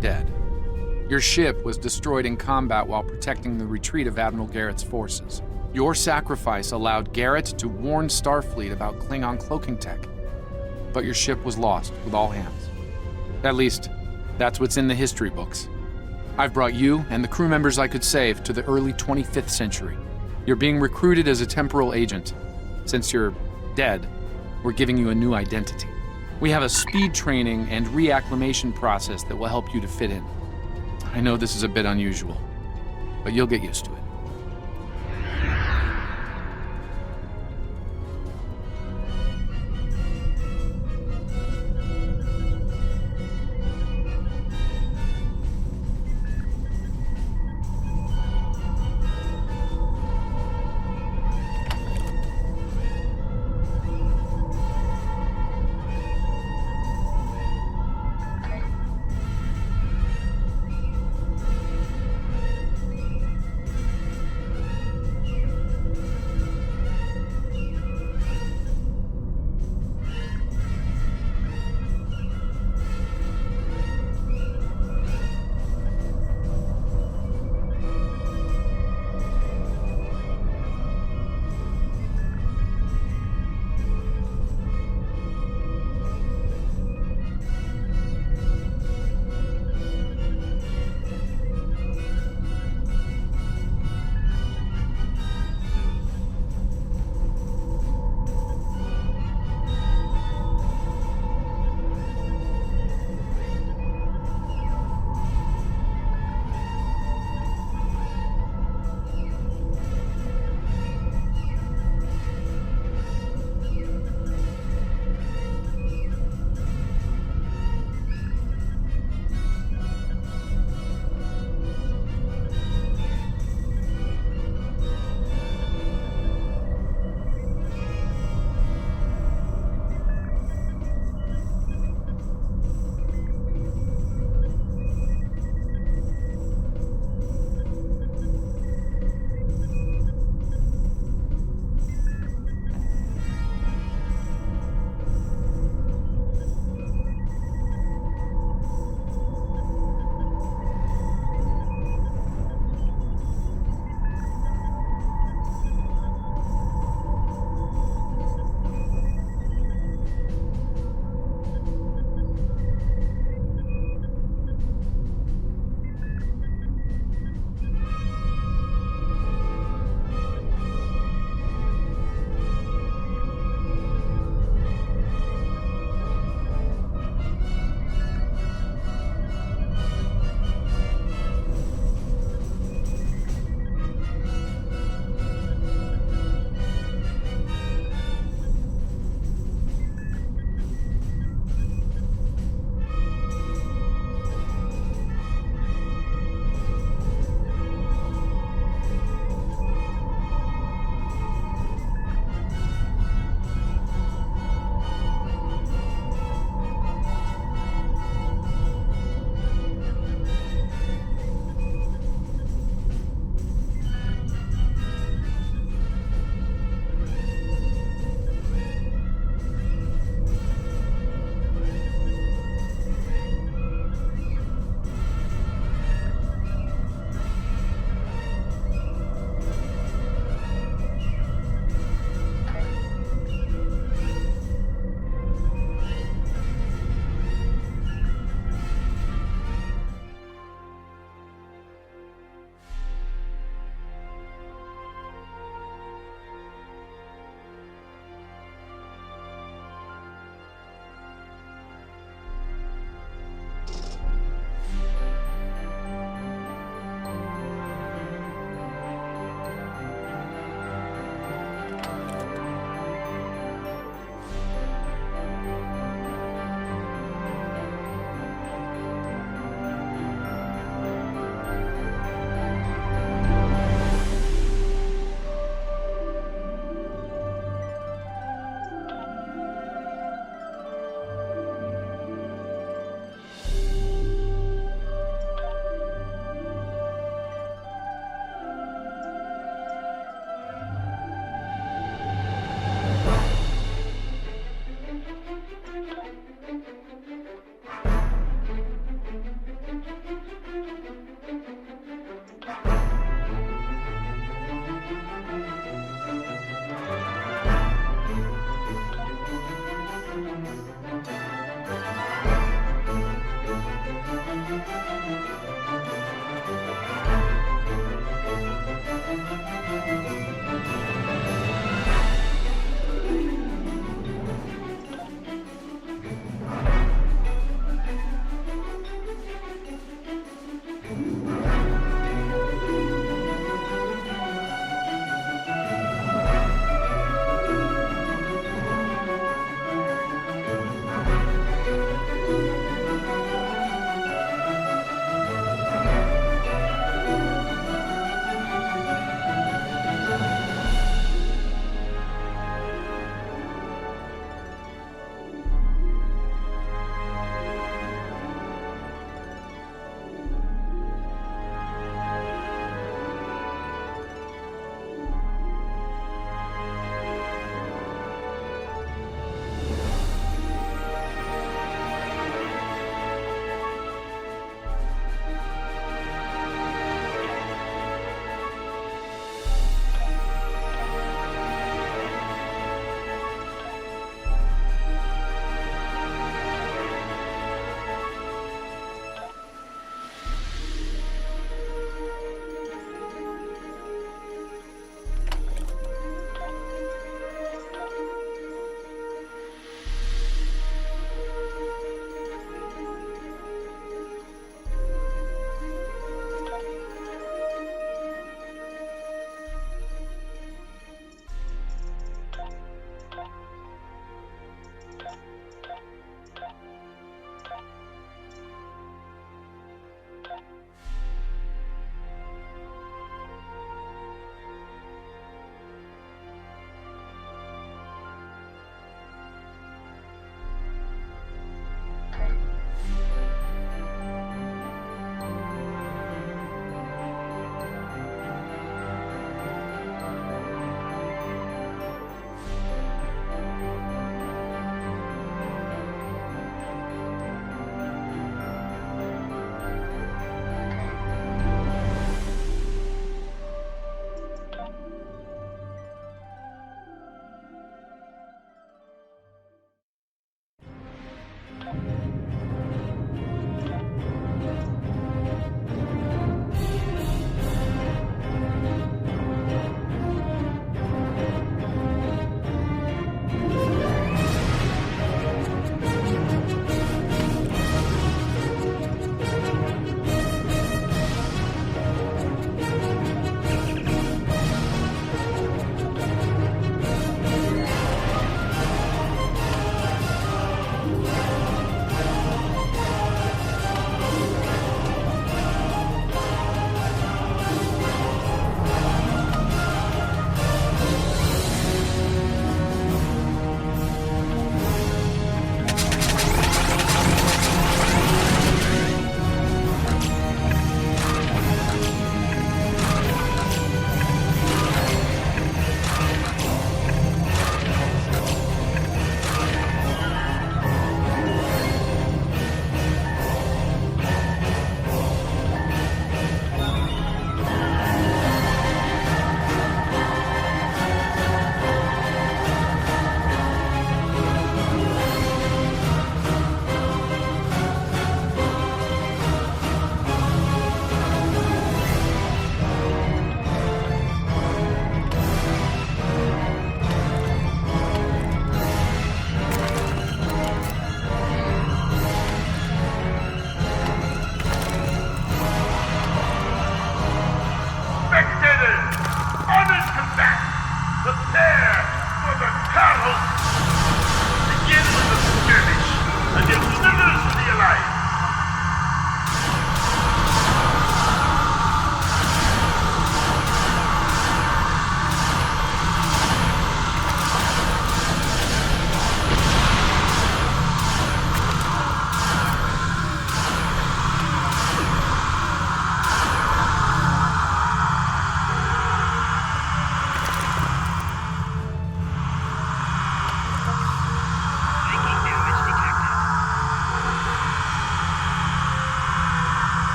dead. Your ship was destroyed in combat while protecting the retreat of Admiral Garrett's forces. Your sacrifice allowed Garrett to warn Starfleet about Klingon cloaking tech. But your ship was lost with all hands. At least, that's what's in the history books. I've brought you and the crew members I could save to the early 25th century. You're being recruited as a temporal agent. Since you're dead, we're giving you a new identity. We have a speed training and reacclimation process that will help you to fit in. I know this is a bit unusual, but you'll get used to it.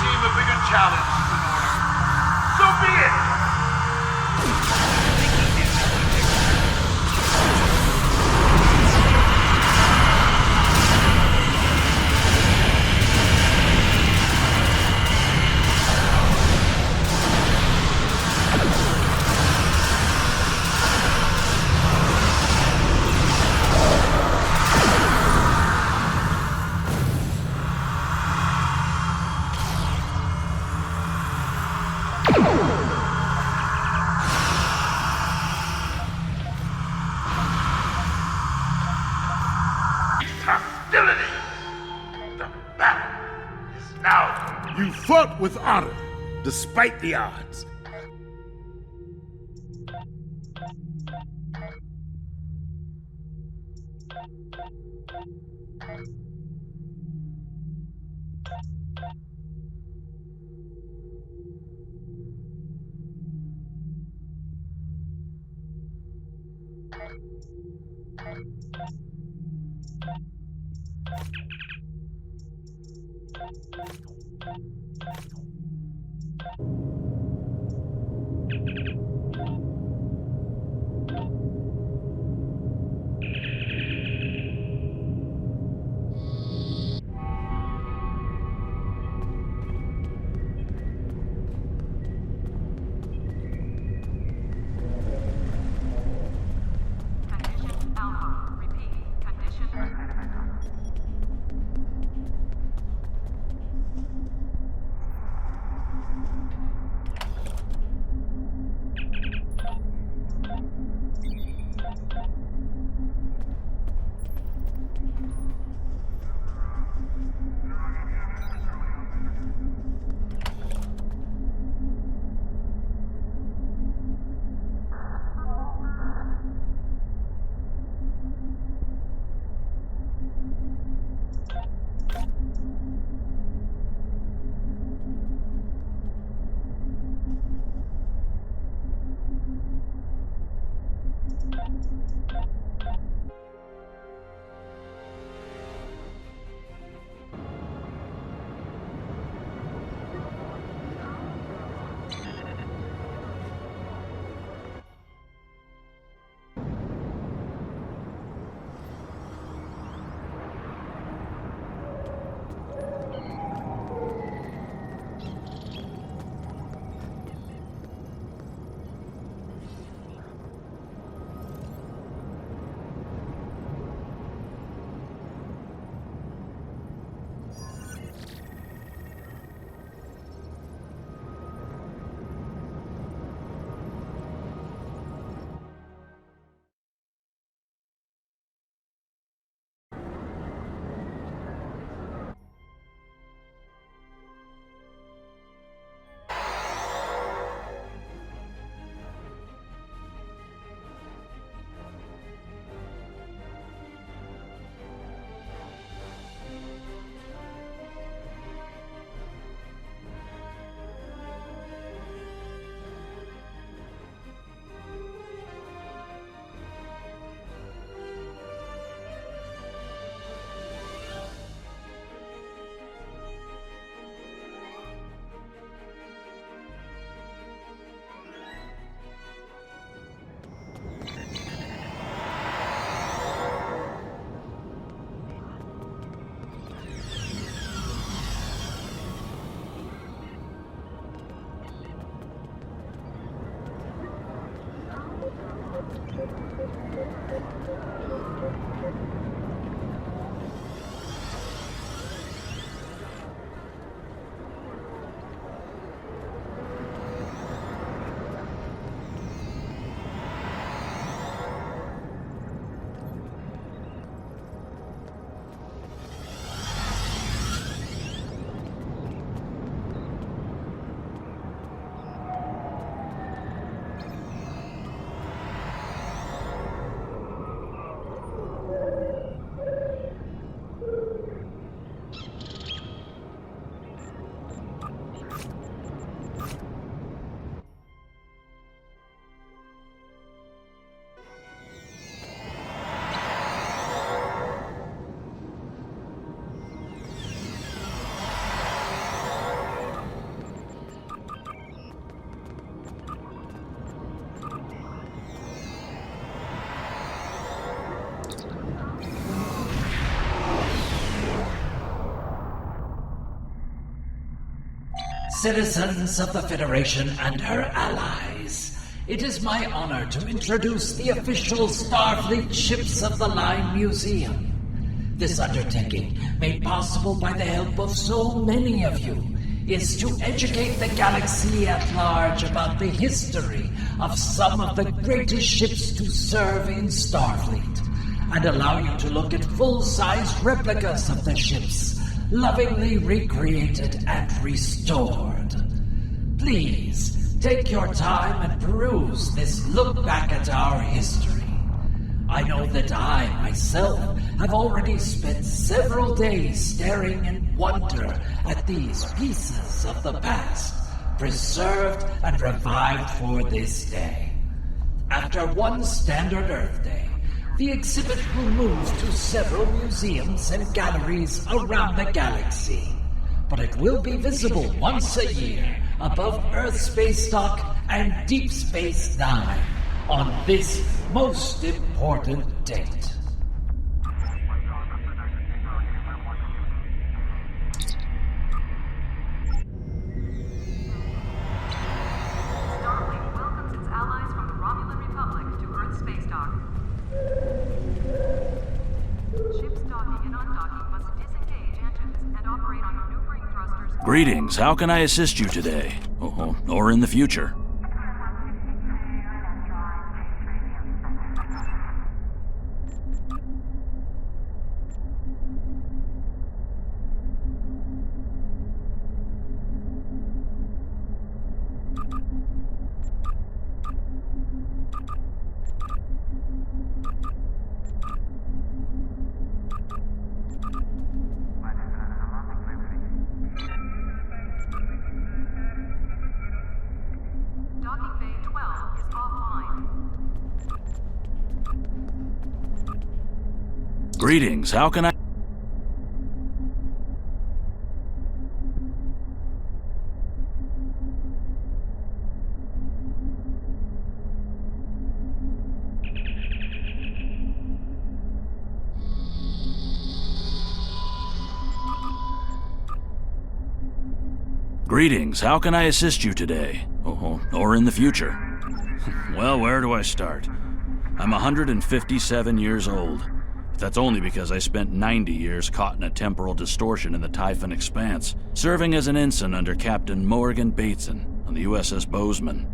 seem a bigger challenge in order. So be it! Hostility! The battle is now. You fought with honor, despite the odds. Citizens of the Federation and her allies, it is my honor to introduce the official Starfleet Ships of the Line Museum. This undertaking, made possible by the help of so many of you, is to educate the galaxy at large about the history of some of the greatest ships to serve in Starfleet, and allow you to look at full-sized replicas of the ships, lovingly recreated and restored. Please, take your time and peruse this look back at our history. I know that I, myself, have already spent several days staring in wonder at these pieces of the past, preserved and revived for this day. After one standard Earth Day, the exhibit will move to several museums and galleries around the galaxy. But it will be visible once a year above Earth Space Dock and Deep Space Nine on this most important date. Starfleet welcomes its allies from the Romulan Republic to Earth Space Dock. Ships docking and undocking must disengage engines and operate on maneuvering thrusters. Greetings, how can I assist you today? Or in the future? Docking Bay 12 is offline. Greetings, how can I... Greetings, how can I assist you today? Or in the future? Well, where do I start? I'm 157 years old. But that's only because I spent 90 years caught in a temporal distortion in the Typhon Expanse, serving as an ensign under Captain Morgan Bateson on the USS Bozeman.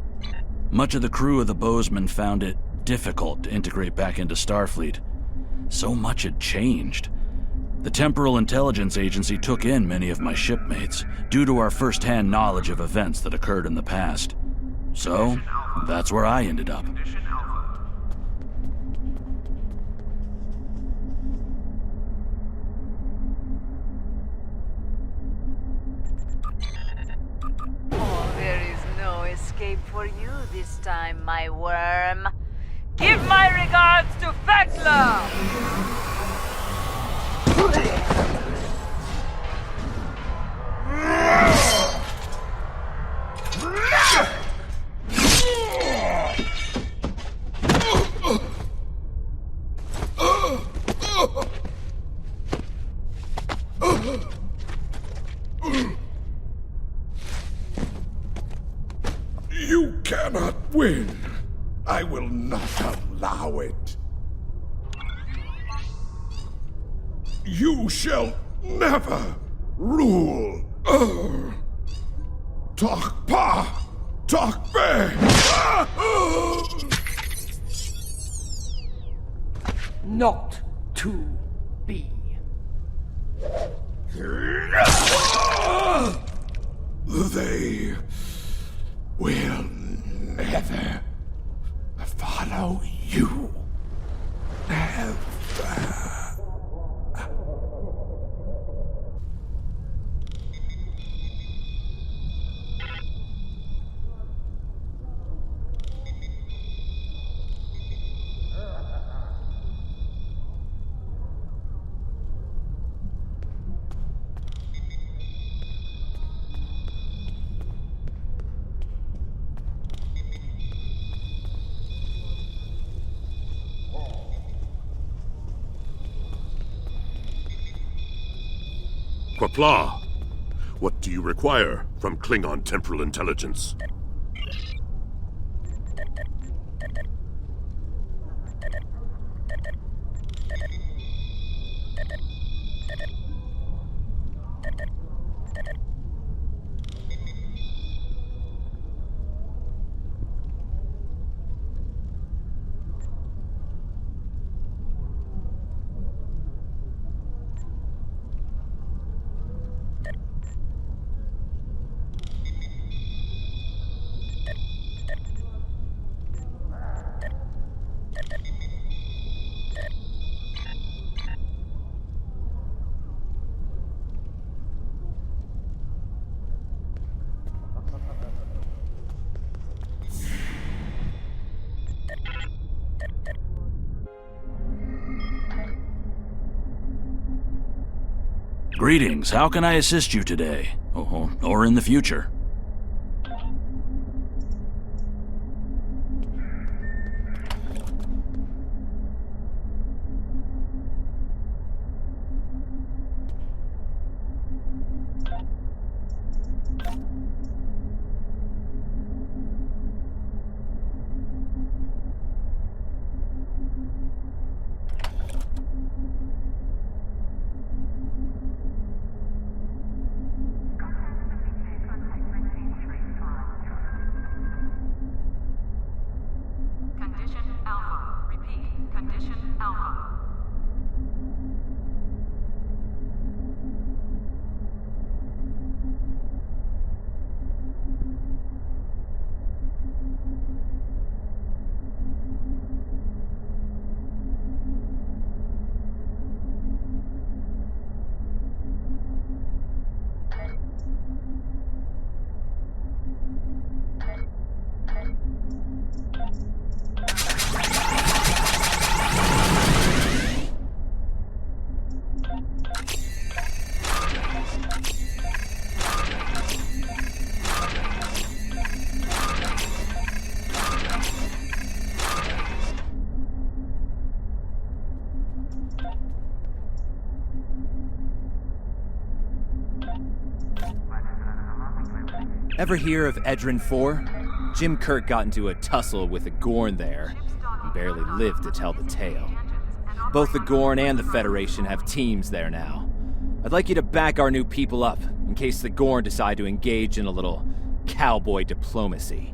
Much of the crew of the Bozeman found it difficult to integrate back into Starfleet. So much had changed. The Temporal Intelligence Agency took in many of my shipmates, due to our first-hand knowledge of events that occurred in the past. So, that's where I ended up. Condition Alpha. Oh, there is no escape for you this time, my worm. Give my regards to Fatla! You cannot win. I will not allow it. You shall never rule. Talk pa, talk be. Not to be. They will never follow you. Never. Quapla, What do you require from Klingon temporal intelligence? Greetings, how can I assist you today? Or in the future? Condition Alpha. Repeat. Condition Alpha. Ever hear of Edrin 4? Jim Kirk got into a tussle with a Gorn there, and barely lived to tell the tale. Both the Gorn and the Federation have teams there now. I'd like you to back our new people up, in case the Gorn decide to engage in a little cowboy diplomacy.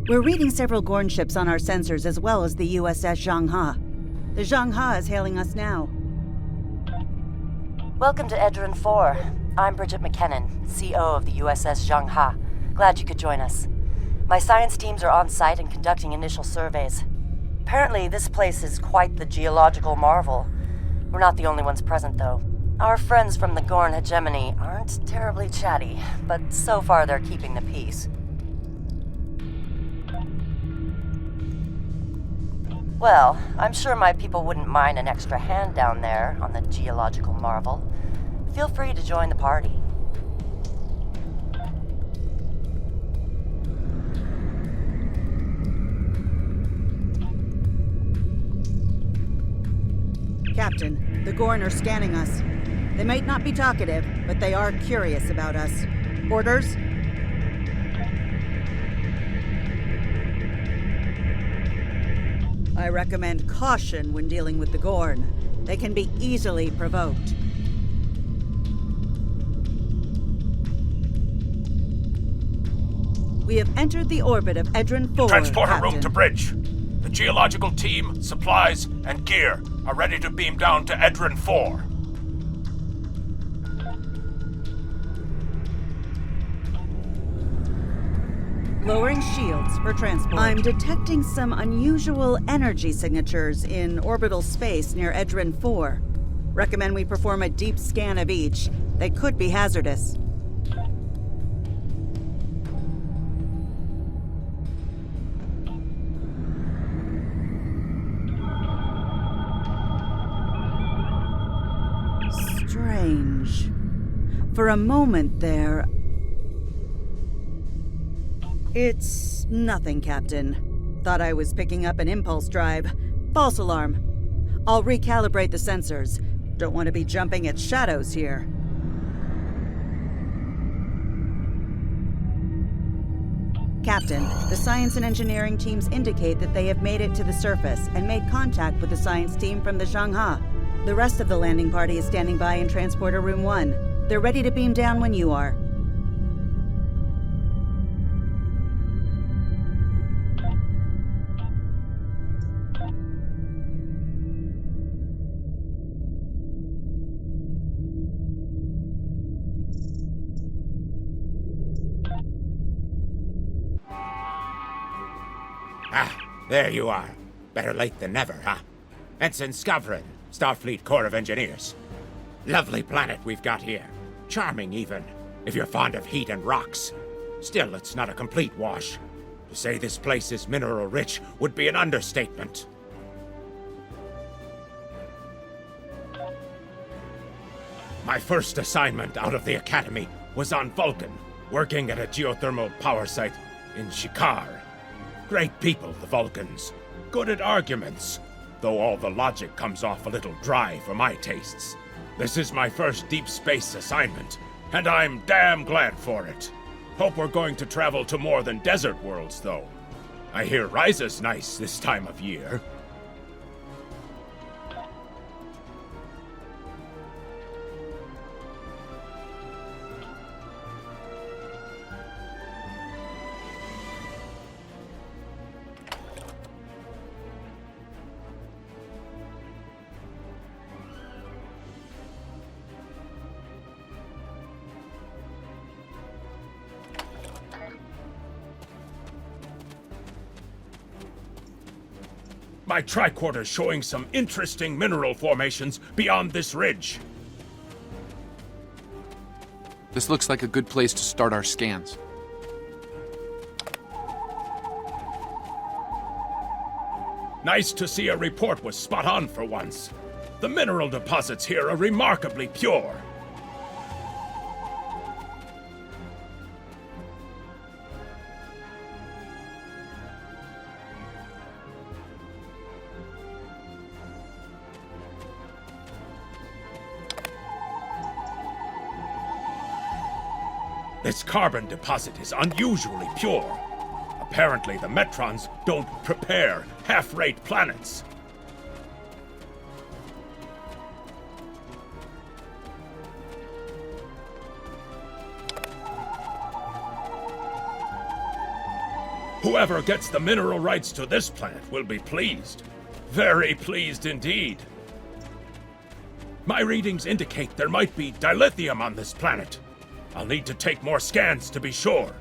We're reading several Gorn ships on our sensors as well as the USS Zhangha. The Zhangha is hailing us now. Welcome to Edrin 4. I'm Bridget McKinnon, CO of the USS Zhangha. Glad you could join us. My science teams are on site and conducting initial surveys. Apparently, this place is quite the geological marvel. We're not the only ones present, though. Our friends from the Gorn hegemony aren't terribly chatty, but so far they're keeping the peace. Well, I'm sure my people wouldn't mind an extra hand down there on the geological marvel. Feel free to join the party. Captain, the Gorn are scanning us. They might not be talkative, but they are curious about us. Orders? I recommend caution when dealing with the Gorn. They can be easily provoked. We have entered the orbit of Edrin 4, Transporter Captain. room to bridge. The geological team, supplies, and gear are ready to beam down to Edrin 4. Lowering shields for transport. I'm detecting some unusual energy signatures in orbital space near Edrin 4. Recommend we perform a deep scan of each. They could be hazardous. strange. For a moment there... It's nothing, Captain. Thought I was picking up an impulse drive. False alarm. I'll recalibrate the sensors. Don't want to be jumping at shadows here. Captain, the science and engineering teams indicate that they have made it to the surface and made contact with the science team from the Zhangha. The rest of the landing party is standing by in Transporter Room 1. They're ready to beam down when you are. There you are. Better late than never, huh? Ensign Skavrin, Starfleet Corps of Engineers. Lovely planet we've got here. Charming, even, if you're fond of heat and rocks. Still, it's not a complete wash. To say this place is mineral-rich would be an understatement. My first assignment out of the Academy was on Vulcan, working at a geothermal power site in Shikar. Great people, the Vulcans. Good at arguments, though all the logic comes off a little dry for my tastes. This is my first deep space assignment, and I'm damn glad for it. Hope we're going to travel to more than desert worlds, though. I hear Ryza's nice this time of year. My tricorder's showing some interesting mineral formations beyond this ridge. This looks like a good place to start our scans. Nice to see a report was spot on for once. The mineral deposits here are remarkably pure. This carbon deposit is unusually pure. Apparently, the Metrons don't prepare half-rate planets. Whoever gets the mineral rights to this planet will be pleased. Very pleased indeed. My readings indicate there might be dilithium on this planet. I'll need to take more scans to be sure.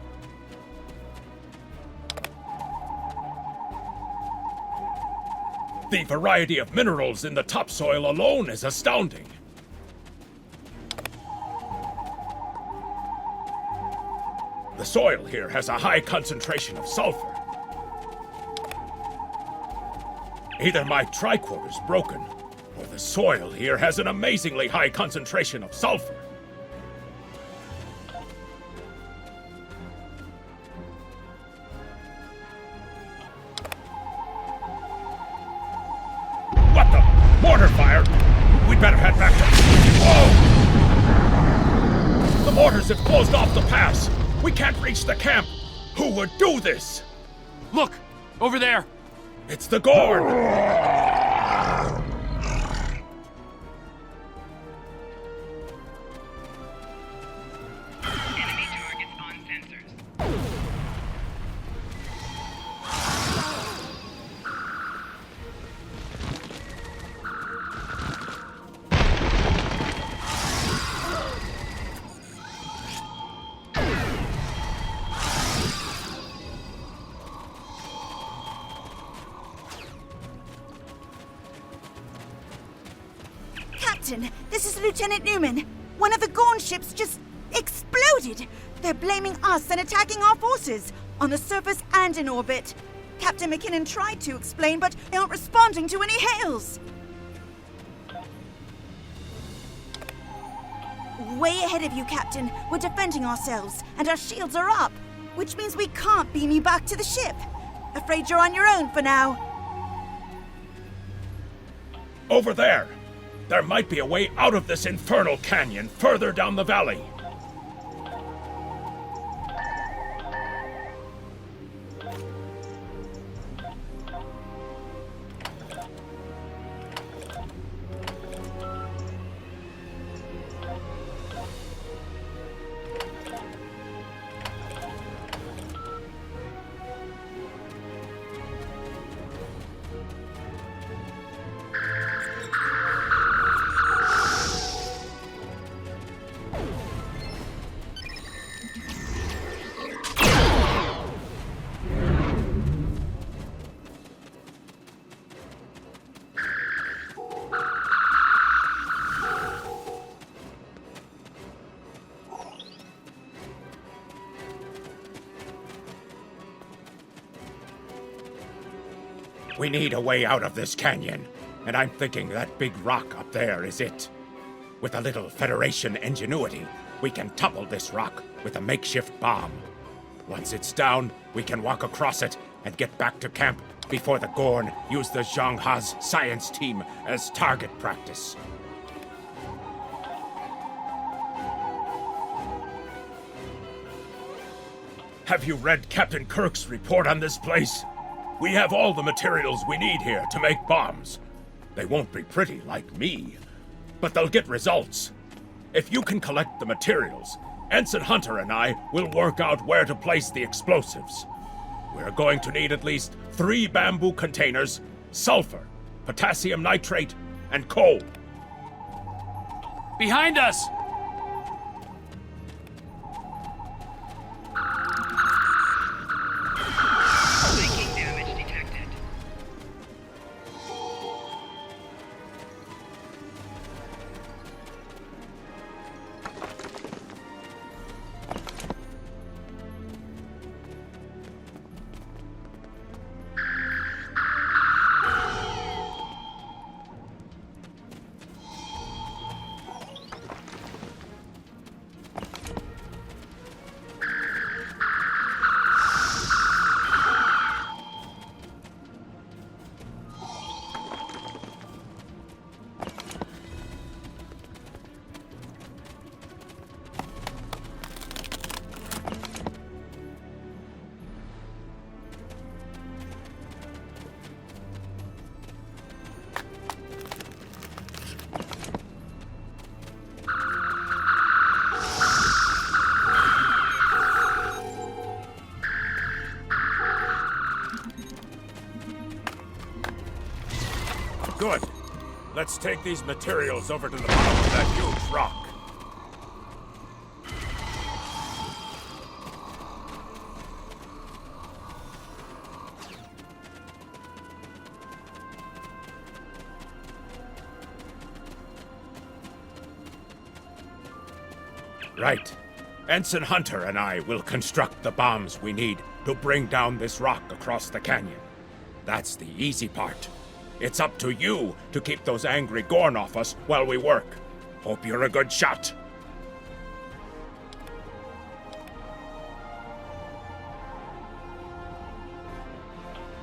The variety of minerals in the topsoil alone is astounding. The soil here has a high concentration of sulfur. Either my tricorder's broken, or the soil here has an amazingly high concentration of sulfur. What the? Mortar fire? We'd better head back to... Whoa! The mortars have closed off the pass. We can't reach the camp. Who would do this? Look! Over there! It's the Gorn! Enemy targets on sensors. Captain, this is Lieutenant Newman. One of the Gorn ships just exploded. They're blaming us and attacking our forces, on the surface and in orbit. Captain McKinnon tried to explain, but they aren't responding to any hails. way ahead of you, Captain. We're defending ourselves, and our shields are up, which means we can't beam you back to the ship. Afraid you're on your own for now. Over there! There might be a way out of this infernal canyon further down the valley. We need a way out of this canyon, and I'm thinking that big rock up there is it. With a little Federation ingenuity, we can topple this rock with a makeshift bomb. Once it's down, we can walk across it and get back to camp before the Gorn use the Zhang Ha's science team as target practice. Have you read Captain Kirk's report on this place? We have all the materials we need here to make bombs. They won't be pretty like me, but they'll get results. If you can collect the materials, Ensign Hunter and I will work out where to place the explosives. We're going to need at least 3 bamboo containers, sulfur, potassium nitrate, and coal. Behind us! Good. Let's take these materials over to the bottom of that huge rock. Right. Ensign Hunter and I will construct the bombs we need to bring down this rock across the canyon. That's the easy part. It's up to you to keep those angry Gorn off us while we work. Hope you're a good shot.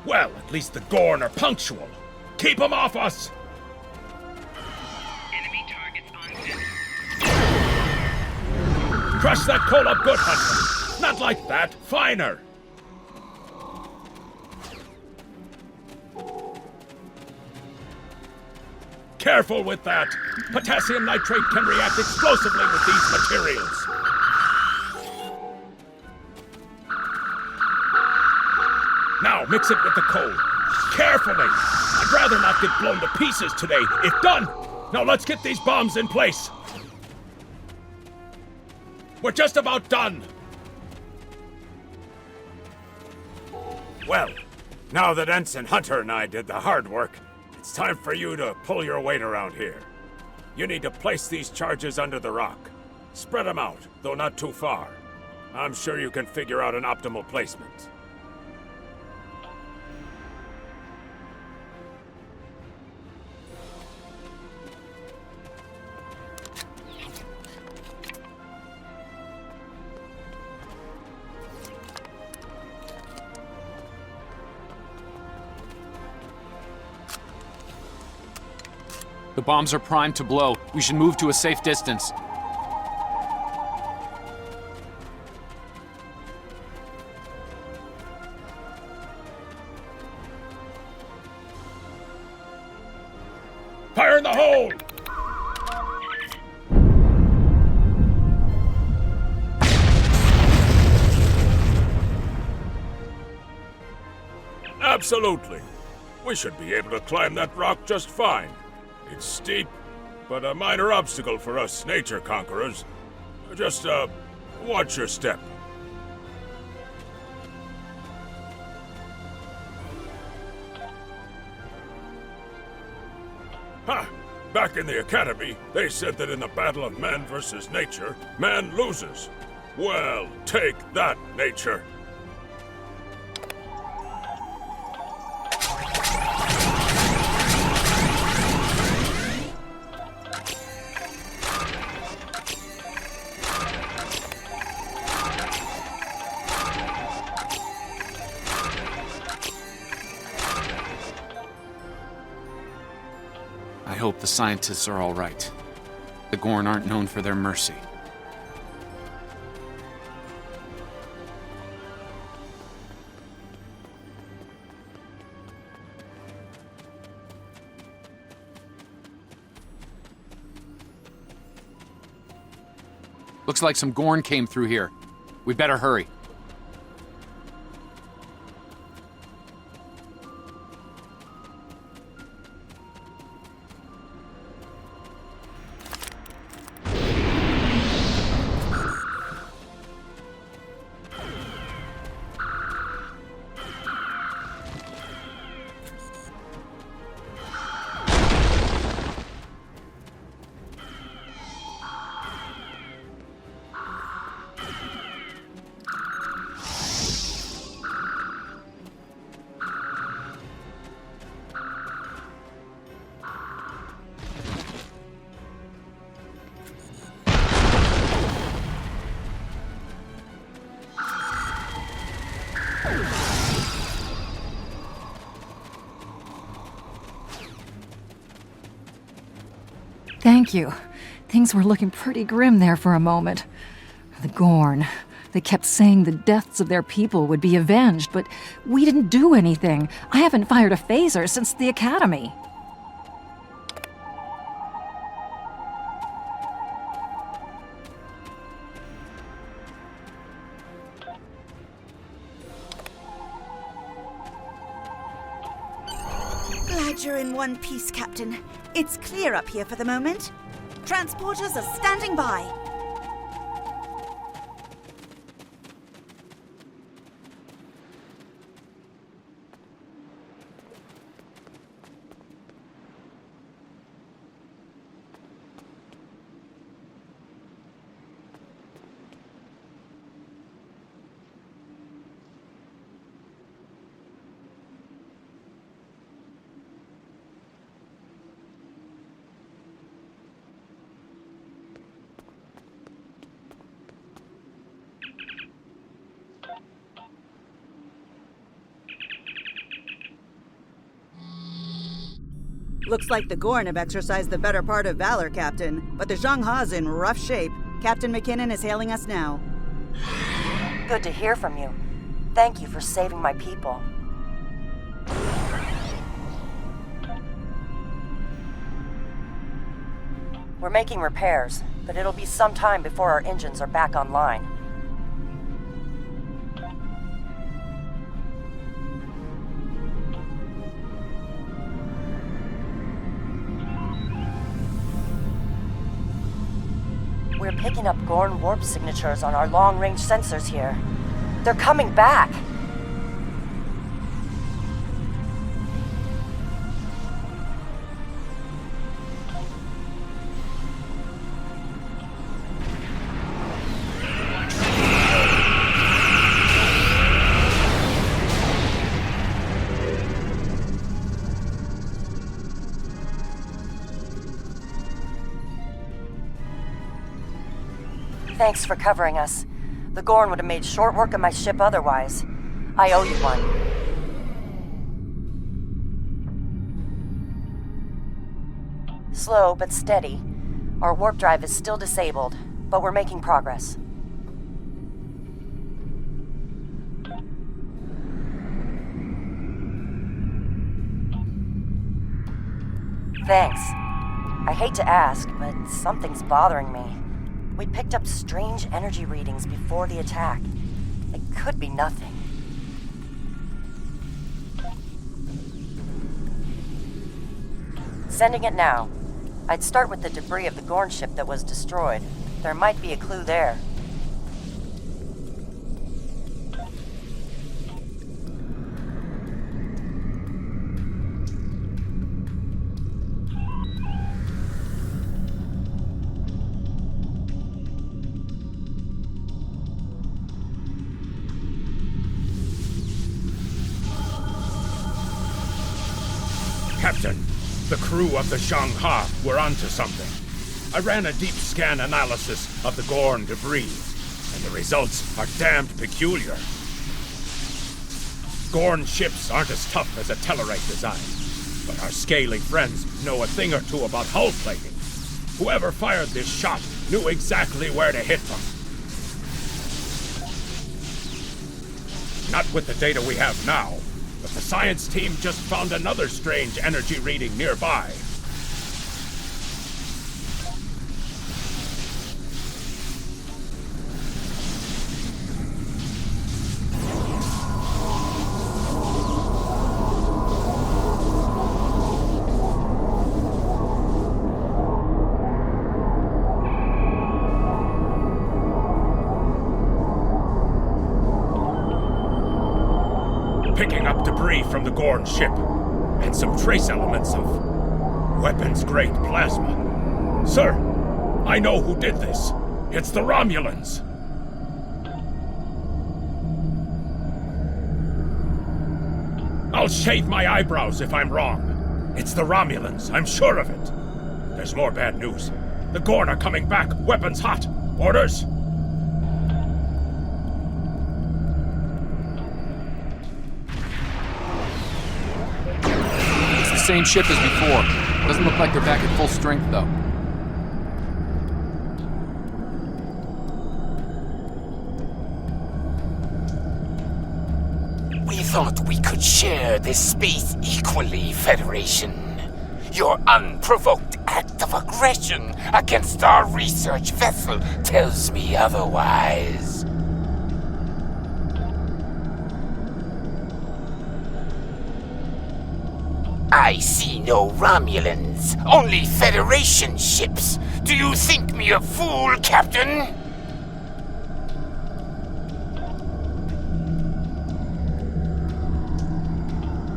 Well, at least the Gorn are punctual. Keep them off us! Enemy targets on set. Crush that coal up good, Hunter. Not like that. Finer. Careful with that! Potassium nitrate can react explosively with these materials. Now mix it with the coal. Carefully! I'd rather not get blown to pieces today, if done! Now let's get these bombs in place! We're just about done! Well, now that Ensign Hunter and I did the hard work, it's time for you to pull your weight around here. You need to place these charges under the rock. Spread them out, though not too far. I'm sure you can figure out an optimal placement. The bombs are primed to blow. We should move to a safe distance. Fire in the hole! Absolutely. We should be able to climb that rock just fine. It's steep, but a minor obstacle for us nature conquerors. Just, watch your step. Ha! Back in the Academy, they said that in the battle of man versus nature, man loses. Well, take that, nature. I hope the scientists are all right. The Gorn aren't known for their mercy. Looks like some Gorn came through here. We better hurry. Thank you. Things were looking pretty grim there for a moment. The Gorn. They kept saying the deaths of their people would be avenged, but we didn't do anything. I haven't fired a phaser since the Academy. Glad you're in one piece, Captain. It's clear up here for the moment. Transporters are standing by. Looks like the Gorn have exercised the better part of valor, Captain. But the Zhangha's in rough shape. Captain McKinnon is hailing us now. Good to hear from you. Thank you for saving my people. We're making repairs, but it'll be some time before our engines are back online. We're picking up Gorn warp signatures on our long-range sensors here. They're coming back! Thanks for covering us. The Gorn would have made short work of my ship otherwise. I owe you one. Slow but steady. Our warp drive is still disabled, but we're making progress. Thanks. I hate to ask, but something's bothering me. We picked up strange energy readings before the attack. It could be nothing. Sending it now. I'd start with the debris of the Gorn ship that was destroyed. There might be a clue there. Captain, the crew of the Zhang-Ha were onto something. I ran a deep scan analysis of the Gorn debris, and the results are damned peculiar. Gorn ships aren't as tough as a Tellarite design, but our scaly friends know a thing or two about hull plating. Whoever fired this shot knew exactly where to hit them. Not with the data we have now, but the science team just found another strange energy reading nearby. Picking up debris from the Gorn ship, and some trace elements of weapons-grade plasma. Sir, I know who did this. It's the Romulans. I'll shave my eyebrows if I'm wrong. It's the Romulans, I'm sure of it. There's more bad news. The Gorn are coming back, weapons hot. Orders? Same ship as before. Doesn't look like they're back at full strength, though. We thought we could share this space equally, Federation. Your unprovoked act of aggression against our research vessel tells me otherwise. I see no Romulans, only Federation ships. Do you think me a fool, Captain?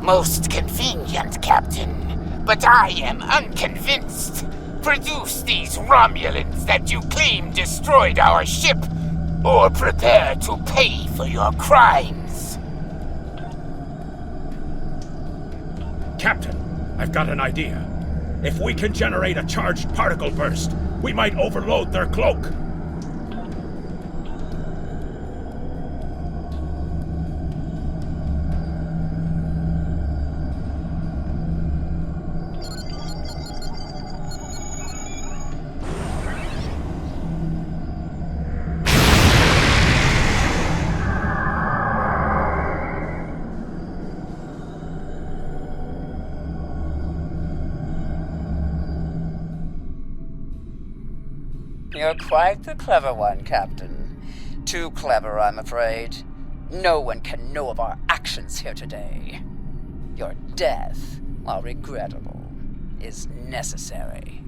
Most convenient, Captain, but I am unconvinced. Produce these Romulans that you claim destroyed our ship, or prepare to pay for your crimes. Captain, I've got an idea. If we can generate a charged particle burst, we might overload their cloak. You're quite the clever one, Captain. Too clever, I'm afraid. No one can know of our actions here today. Your death, while regrettable, is necessary.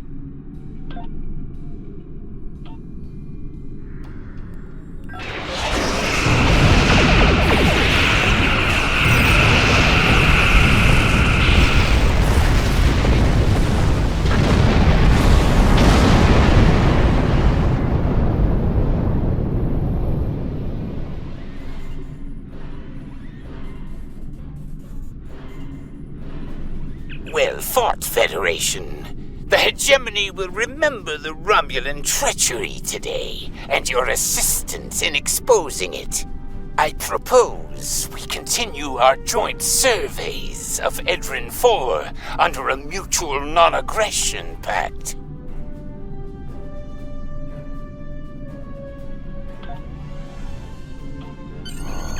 Well fought, Federation. The hegemony will remember the Romulan treachery today, and your assistance in exposing it. I propose we continue our joint surveys of Edrin 4 under a mutual non-aggression pact.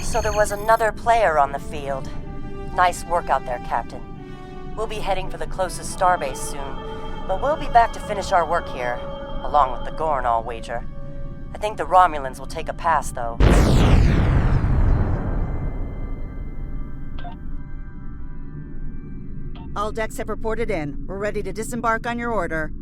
So there was another player on the field. Nice work out there, Captain. We'll be heading for the closest starbase soon, but we'll be back to finish our work here, along with the Gorn, I'll wager. I think the Romulans will take a pass, though. All decks have reported in. We're ready to disembark on your order.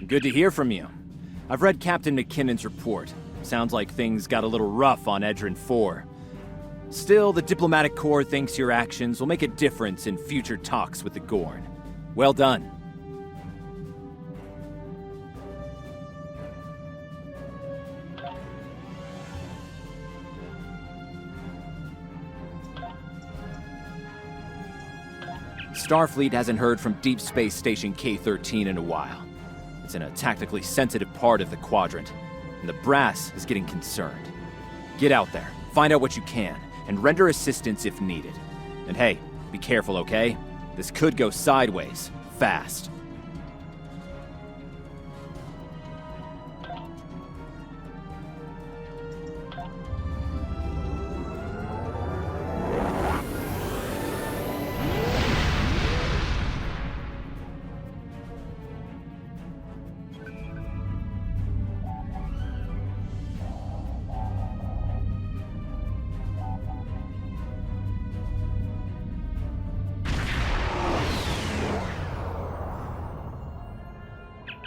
Good to hear from you. I've read Captain McKinnon's report. Sounds like things got a little rough on Edrin 4. Still, the diplomatic corps thinks your actions will make a difference in future talks with the Gorn. Well done. Starfleet hasn't heard from Deep Space Station K-13 in a while. It's in a tactically sensitive part of the quadrant, and the brass is getting concerned. Get out there, find out what you can, and render assistance if needed. And hey, be careful, okay? This could go sideways, fast.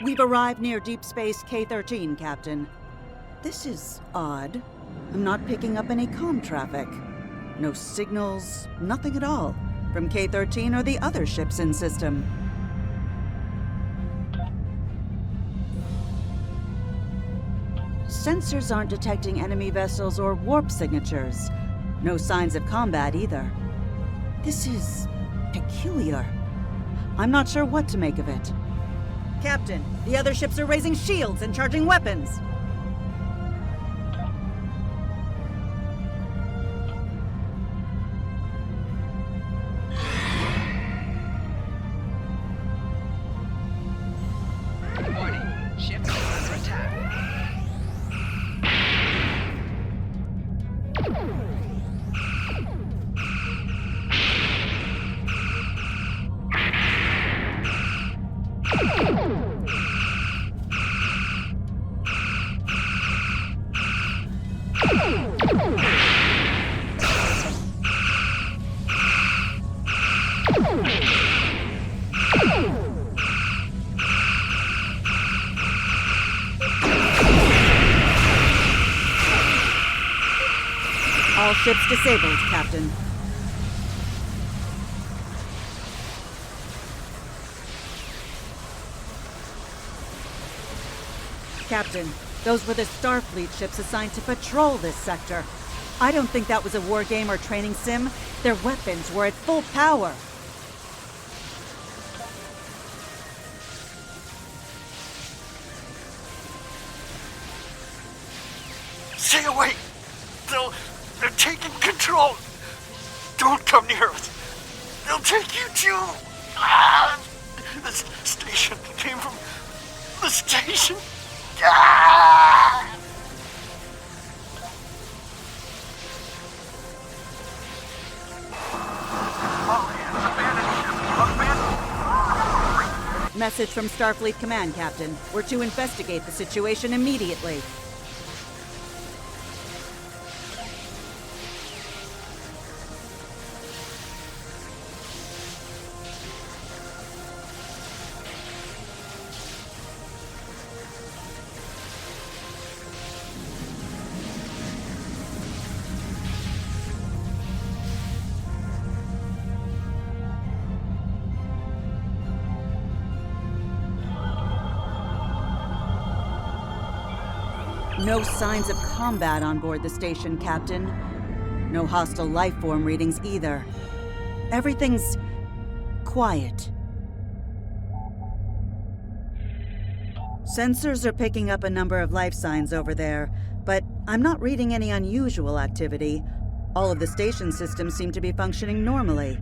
We've arrived near Deep Space K-13, Captain. This is odd. I'm not picking up any comm traffic. No signals, nothing at all, from K-13 or the other ships in system. Sensors aren't detecting enemy vessels or warp signatures. No signs of combat either. This is peculiar. I'm not sure what to make of it. Captain, the other ships are raising shields and charging weapons. Warning, ships under attack. All ships disabled, Captain. Captain, those were the Starfleet ships assigned to patrol this sector. I don't think that was a war game or training sim. Their weapons were at full power. Stay away! They're taking control! Don't come near us! They'll take you too! Ah! This station came from the station! Ah! Message from Starfleet Command, Captain. We're to investigate the situation immediately. No signs of combat on board the station, Captain. No hostile life form readings either. Everything's quiet. Sensors are picking up a number of life signs over there, but I'm not reading any unusual activity. All of the station systems seem to be functioning normally.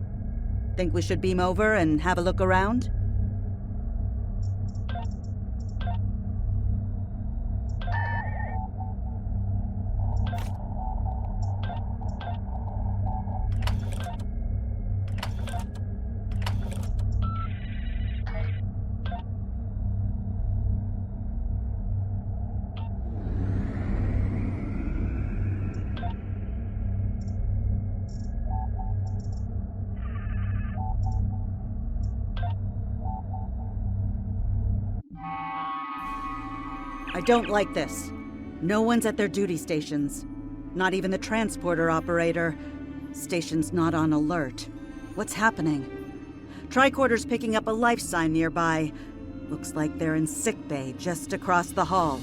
Think we should beam over and have a look around? I don't like this. No one's at their duty stations. Not even the transporter operator. Station's not on alert. What's happening? Tricorder's picking up a life sign nearby. Looks like they're in sickbay just across the hall.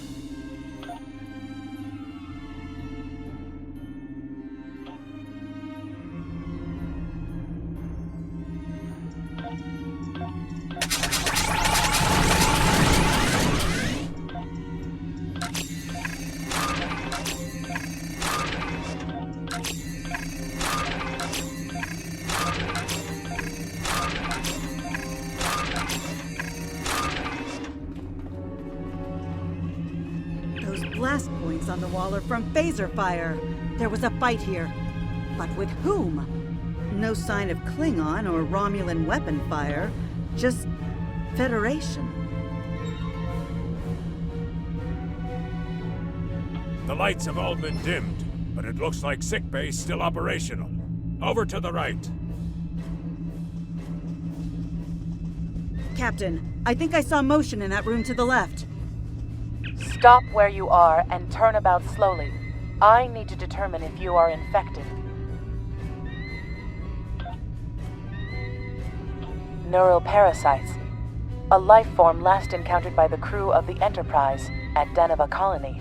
Blast points on the wall are from phaser fire. There was a fight here. But with whom? No sign of Klingon or Romulan weapon fire. Just Federation. The lights have all been dimmed, but it looks like sickbay's still operational. Over to the right. Captain, I think I saw motion in that room to the left. Stop where you are and turn about slowly. I need to determine if you are infected. Neural parasites. A life form last encountered by the crew of the Enterprise at Deneva Colony.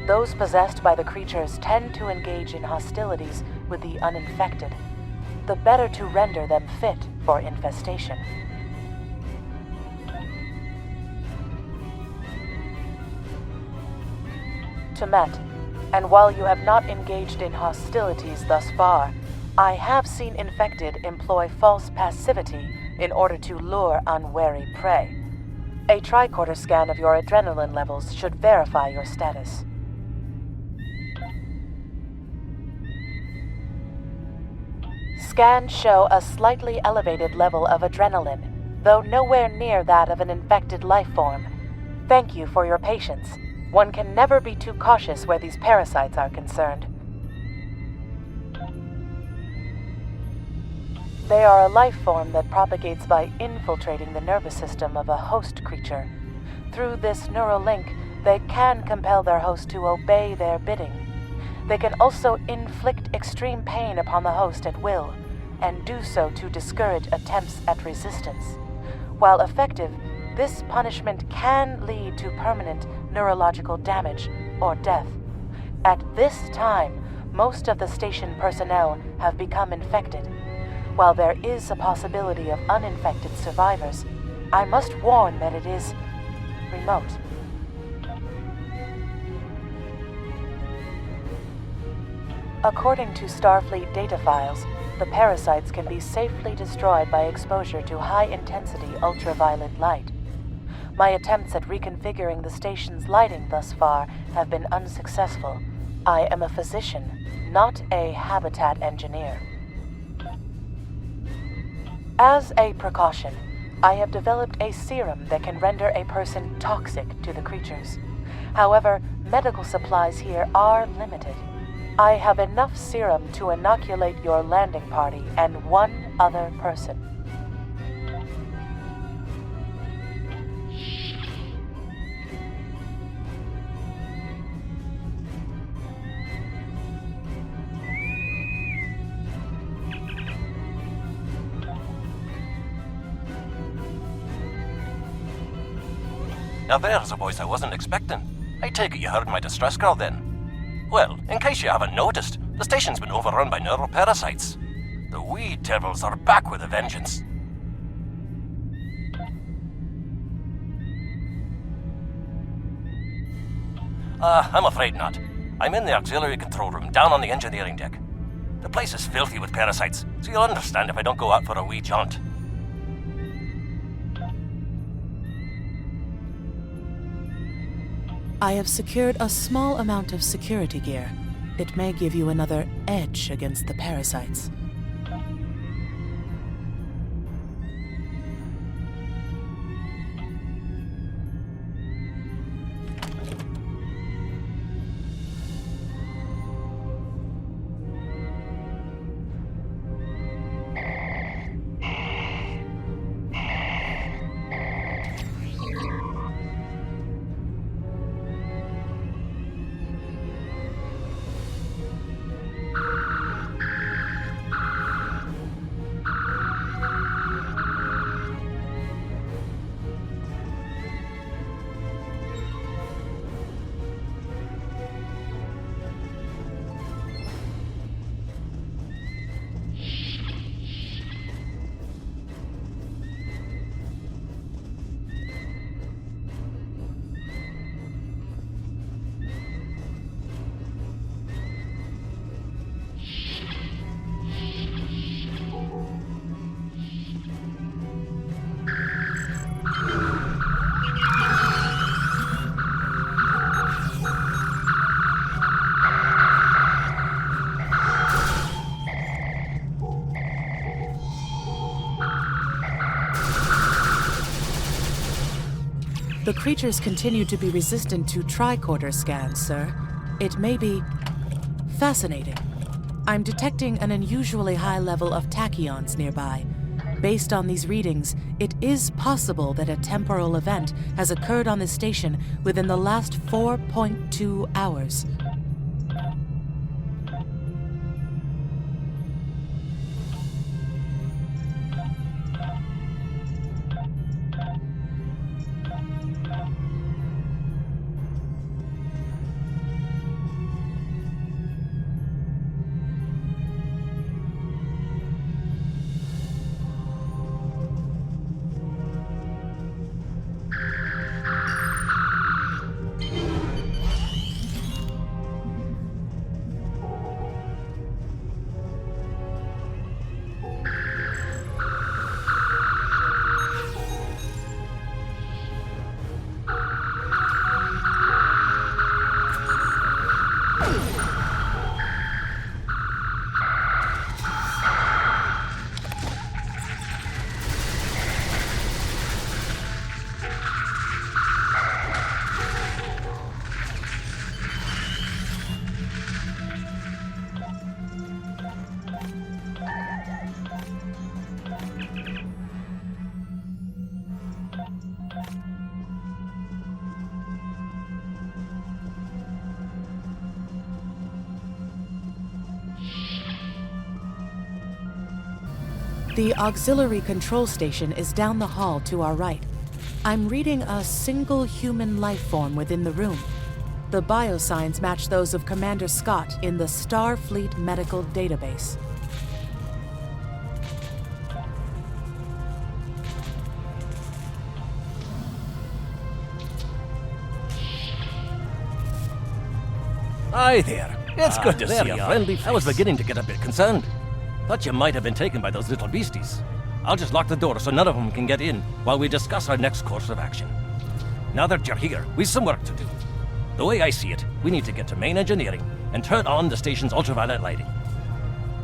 Those possessed by the creatures tend to engage in hostilities with the uninfected, the better to render them fit for infestation. Temet, and while you have not engaged in hostilities thus far, I have seen infected employ false passivity in order to lure unwary prey. A tricorder scan of your adrenaline levels should verify your status. Scans show a slightly elevated level of adrenaline, though nowhere near that of an infected life form. Thank you for your patience. One can never be too cautious where these parasites are concerned. They are a life form that propagates by infiltrating the nervous system of a host creature. Through this neural link, they can compel their host to obey their bidding. They can also inflict extreme pain upon the host at will, and do so to discourage attempts at resistance. While effective, this punishment can lead to permanent neurological damage or death. At this time, most of the station personnel have become infected. While there is a possibility of uninfected survivors, I must warn that it is remote. According to Starfleet data files, the parasites can be safely destroyed by exposure to high-intensity ultraviolet light. My attempts at reconfiguring the station's lighting thus far have been unsuccessful. I am a physician, not a habitat engineer. As a precaution, I have developed a serum that can render a person toxic to the creatures. However, medical supplies here are limited. I have enough serum to inoculate your landing party and one other person. Now there's a voice I wasn't expecting. I take it you heard my distress call then. Well, in case you haven't noticed, The station's been overrun by neuroparasites. The weed devils are back with a vengeance. I'm afraid not. I'm in the auxiliary control room, down on the engineering deck. The place is filthy with parasites, so you'll understand if I don't go out for a wee jaunt. I have secured a small amount of security gear. It may give you another edge against the parasites. The creatures continue to be resistant to tricorder scans, sir. It may be fascinating. I'm detecting an unusually high level of tachyons nearby. Based on these readings, it is possible that a temporal event has occurred on the station within the last 4.2 hours. The auxiliary control station is down the hall to our right. I'm reading a single human life form within the room. The biosigns match those of Commander Scott in the Starfleet medical database. Hi there. It's good to see a friendly face. I was beginning to get a bit concerned. Thought you might have been taken by those little beasties. I'll just lock the door so none of them can get in while we discuss our next course of action. Now that you're here, we've some work to do. The way I see it, we need to get to main engineering and turn on the station's ultraviolet lighting.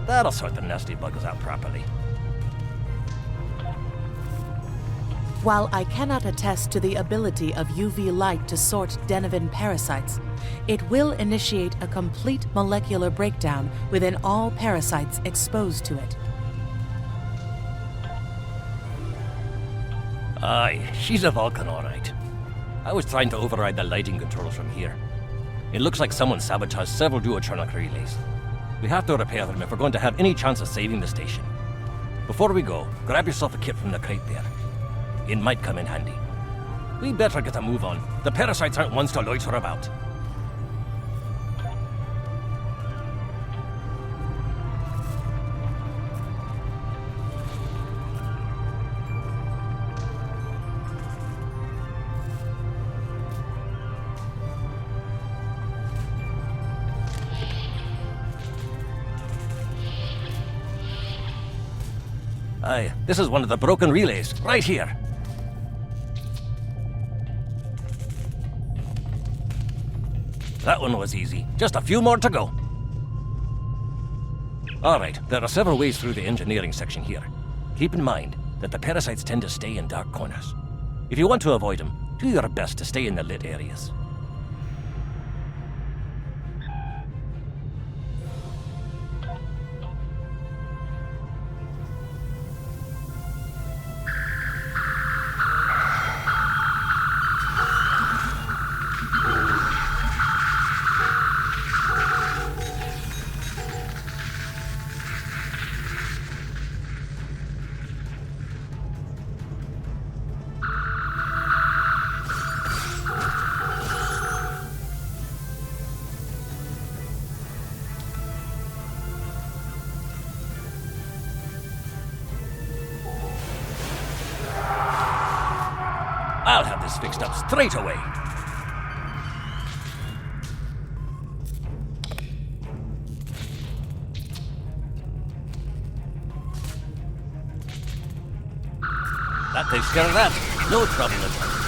That'll sort the nasty buggers out properly. While I cannot attest to the ability of UV light to sort Denivan parasites, it will initiate a complete molecular breakdown within all parasites exposed to it. Aye, she's a Vulcan, all right. I was trying to override the lighting controls from here. It looks like someone sabotaged several duotronic relays. We have to repair them if we're going to have any chance of saving the station. Before we go, grab yourself a kit from the crate there. It might come in handy. We better get a move on. The parasites aren't ones to loiter about. Aye, this is one of the broken relays, right here. That one was easy. Just a few more to go. Alright, there are several ways through the engineering section here. Keep in mind that the parasites tend to stay in dark corners. If you want to avoid them, do your best to stay in the lit areas. I'll have this fixed up straight away. That takes care of that. No trouble at all.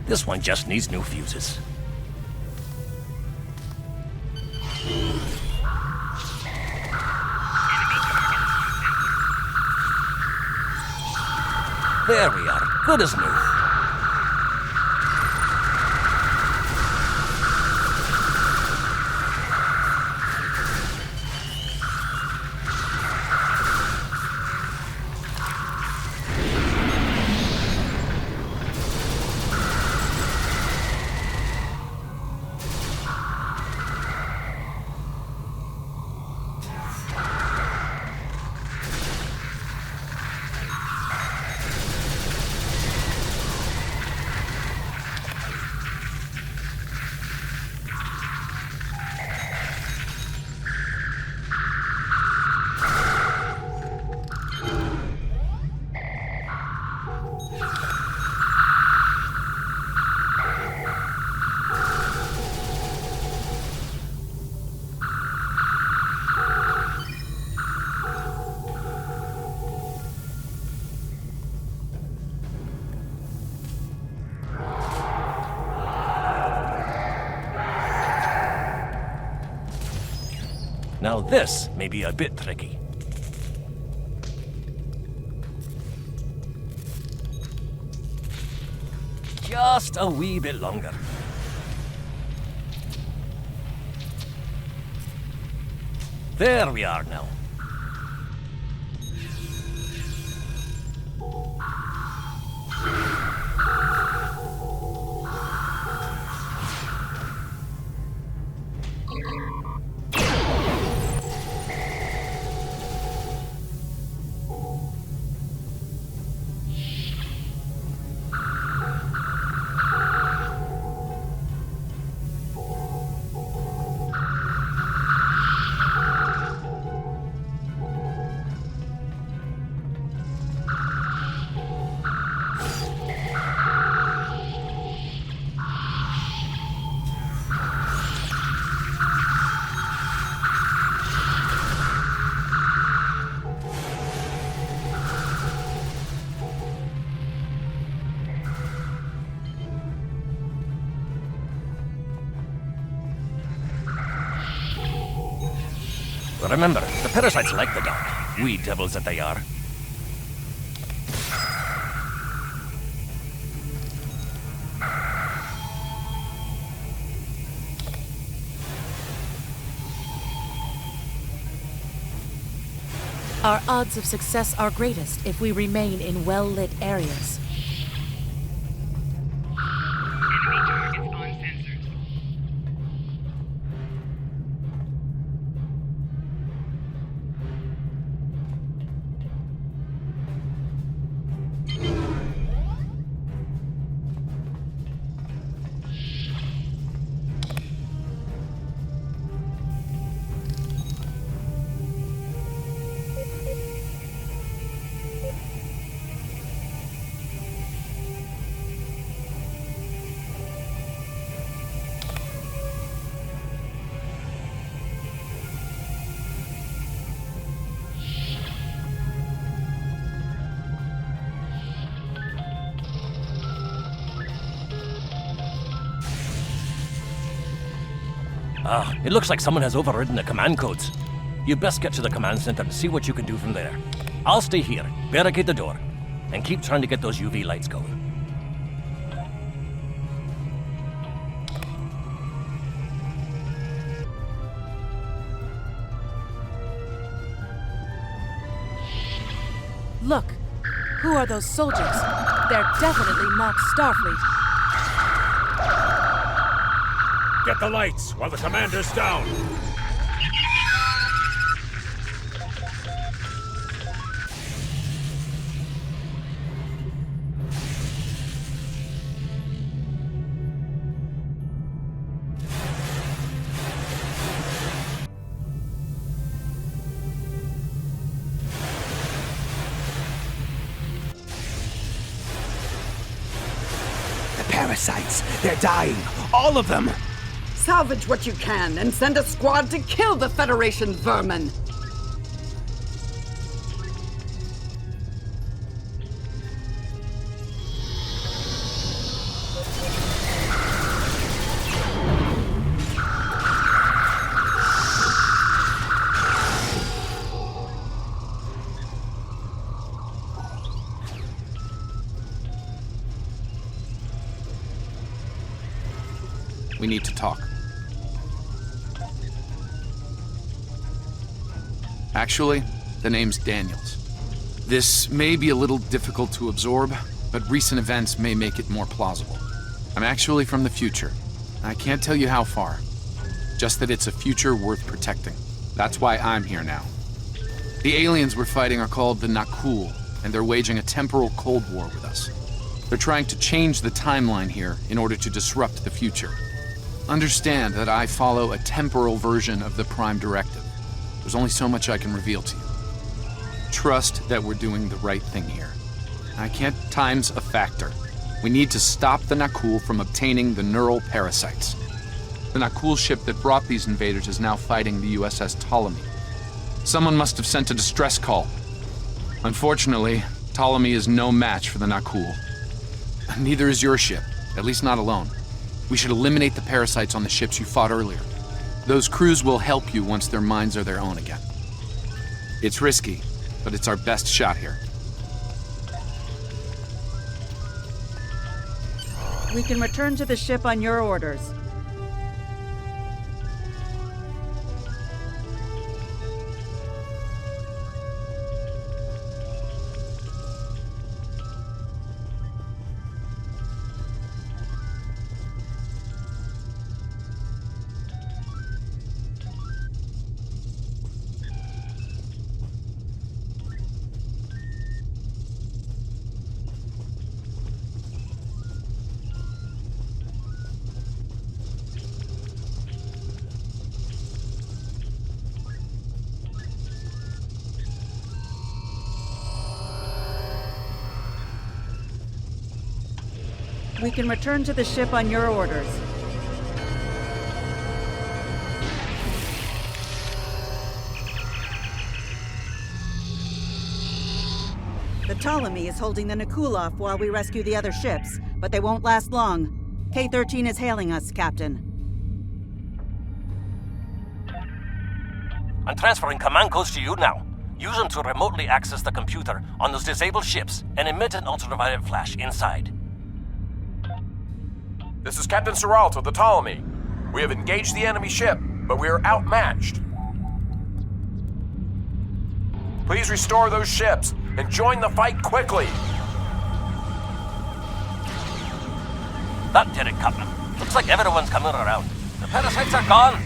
This one just needs new fuses. There we are. Good as new. Now this may be a bit tricky. Just a wee bit longer. There we are now. Remember, the parasites like the dark. Wee devils that they are. Our odds of success are greatest if we remain in well-lit areas. Ah, it looks like someone has overridden the command codes. You best get to the command center and see what you can do from there. I'll stay here, barricade the door, and keep trying to get those UV lights going. Look, who are those soldiers? They're definitely not Starfleet. Get the lights while the commander's down. The parasites, they're dying. All of them. Salvage what you can and send a squad to kill the Federation vermin! We need to talk. Actually, the name's Daniels. This may be a little difficult to absorb, but recent events may make it more plausible. I'm actually from the future. I can't tell you how far. Just that it's a future worth protecting. That's why I'm here now. The aliens we're fighting are called the Nakul, and they're waging a temporal Cold War with us. They're trying to change the timeline here in order to disrupt the future. Understand that I follow a temporal version of the Prime Directive. There's only so much I can reveal to you. Trust that we're doing the right thing here. I can't time's a factor. We need to stop the Nakul from obtaining the neural parasites. The Nakul ship that brought these invaders is now fighting the USS Ptolemy. Someone must have sent a distress call. Unfortunately, Ptolemy is no match for the Nakul. Neither is your ship, at least not alone. We should eliminate the parasites on the ships you fought earlier. Those crews will help you once their minds are their own again. It's risky, but it's our best shot here. We can return to the ship on your orders. We can return to the ship on your orders. The Ptolemy is holding the Nikulov while we rescue the other ships, but they won't last long. K-13 is hailing us, Captain. I'm transferring command codes to you now. Use them to remotely access the computer on those disabled ships and emit an ultraviolet flash inside. This is Captain Seralt of the Ptolemy. We have engaged the enemy ship, but we are outmatched. Please restore those ships and join the fight quickly. That did it, Captain. Looks like everyone's coming around. The parasites are gone.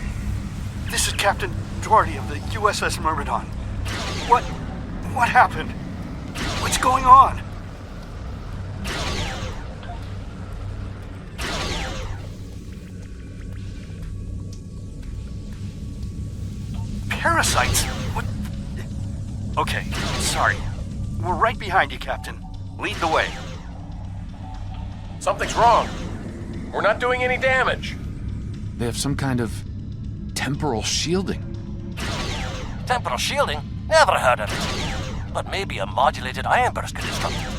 This is Captain Doherty of the USS Myrmidon. What happened? What's going on? Parasites? What? Okay, sorry. We're right behind you, Captain. Lead the way. Something's wrong. We're not doing any damage. They have some kind of temporal shielding. Temporal shielding? Never heard of it. But maybe a modulated ion burst could disrupt it.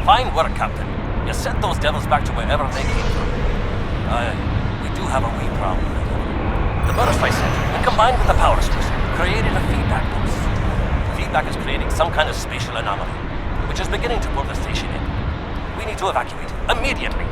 Fine work, Captain. You sent those devils back to wherever they came from. We do have a wee problem. The burst I sent, when combined with the power source, created a feedback pulse. The feedback is creating some kind of spatial anomaly, which is beginning to pull the station in. We need to evacuate immediately.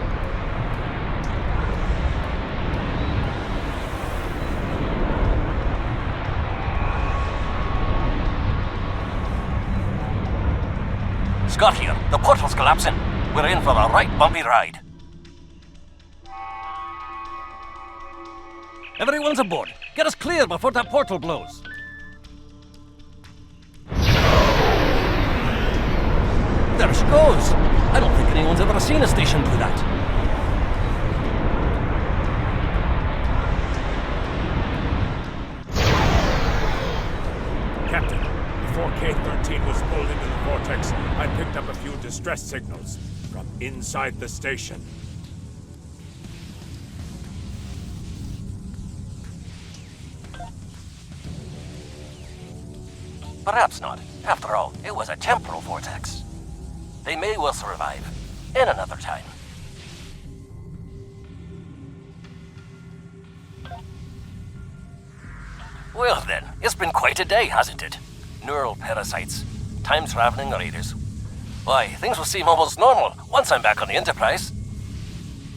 Scott here. The portal's collapsing. We're in for a right bumpy ride. Everyone's aboard. Get us clear before that portal blows. There she goes. I don't think anyone's ever seen a station do that. Captain, before K-13 was pulled into the vortex, I picked up a few distress signals from inside the station. Perhaps not. After all, it was a temporal vortex. They may well survive. in another time. Well then, it's been quite a day, hasn't it? Neural parasites, time-traveling raiders. Why, things will seem almost normal once I'm back on the Enterprise.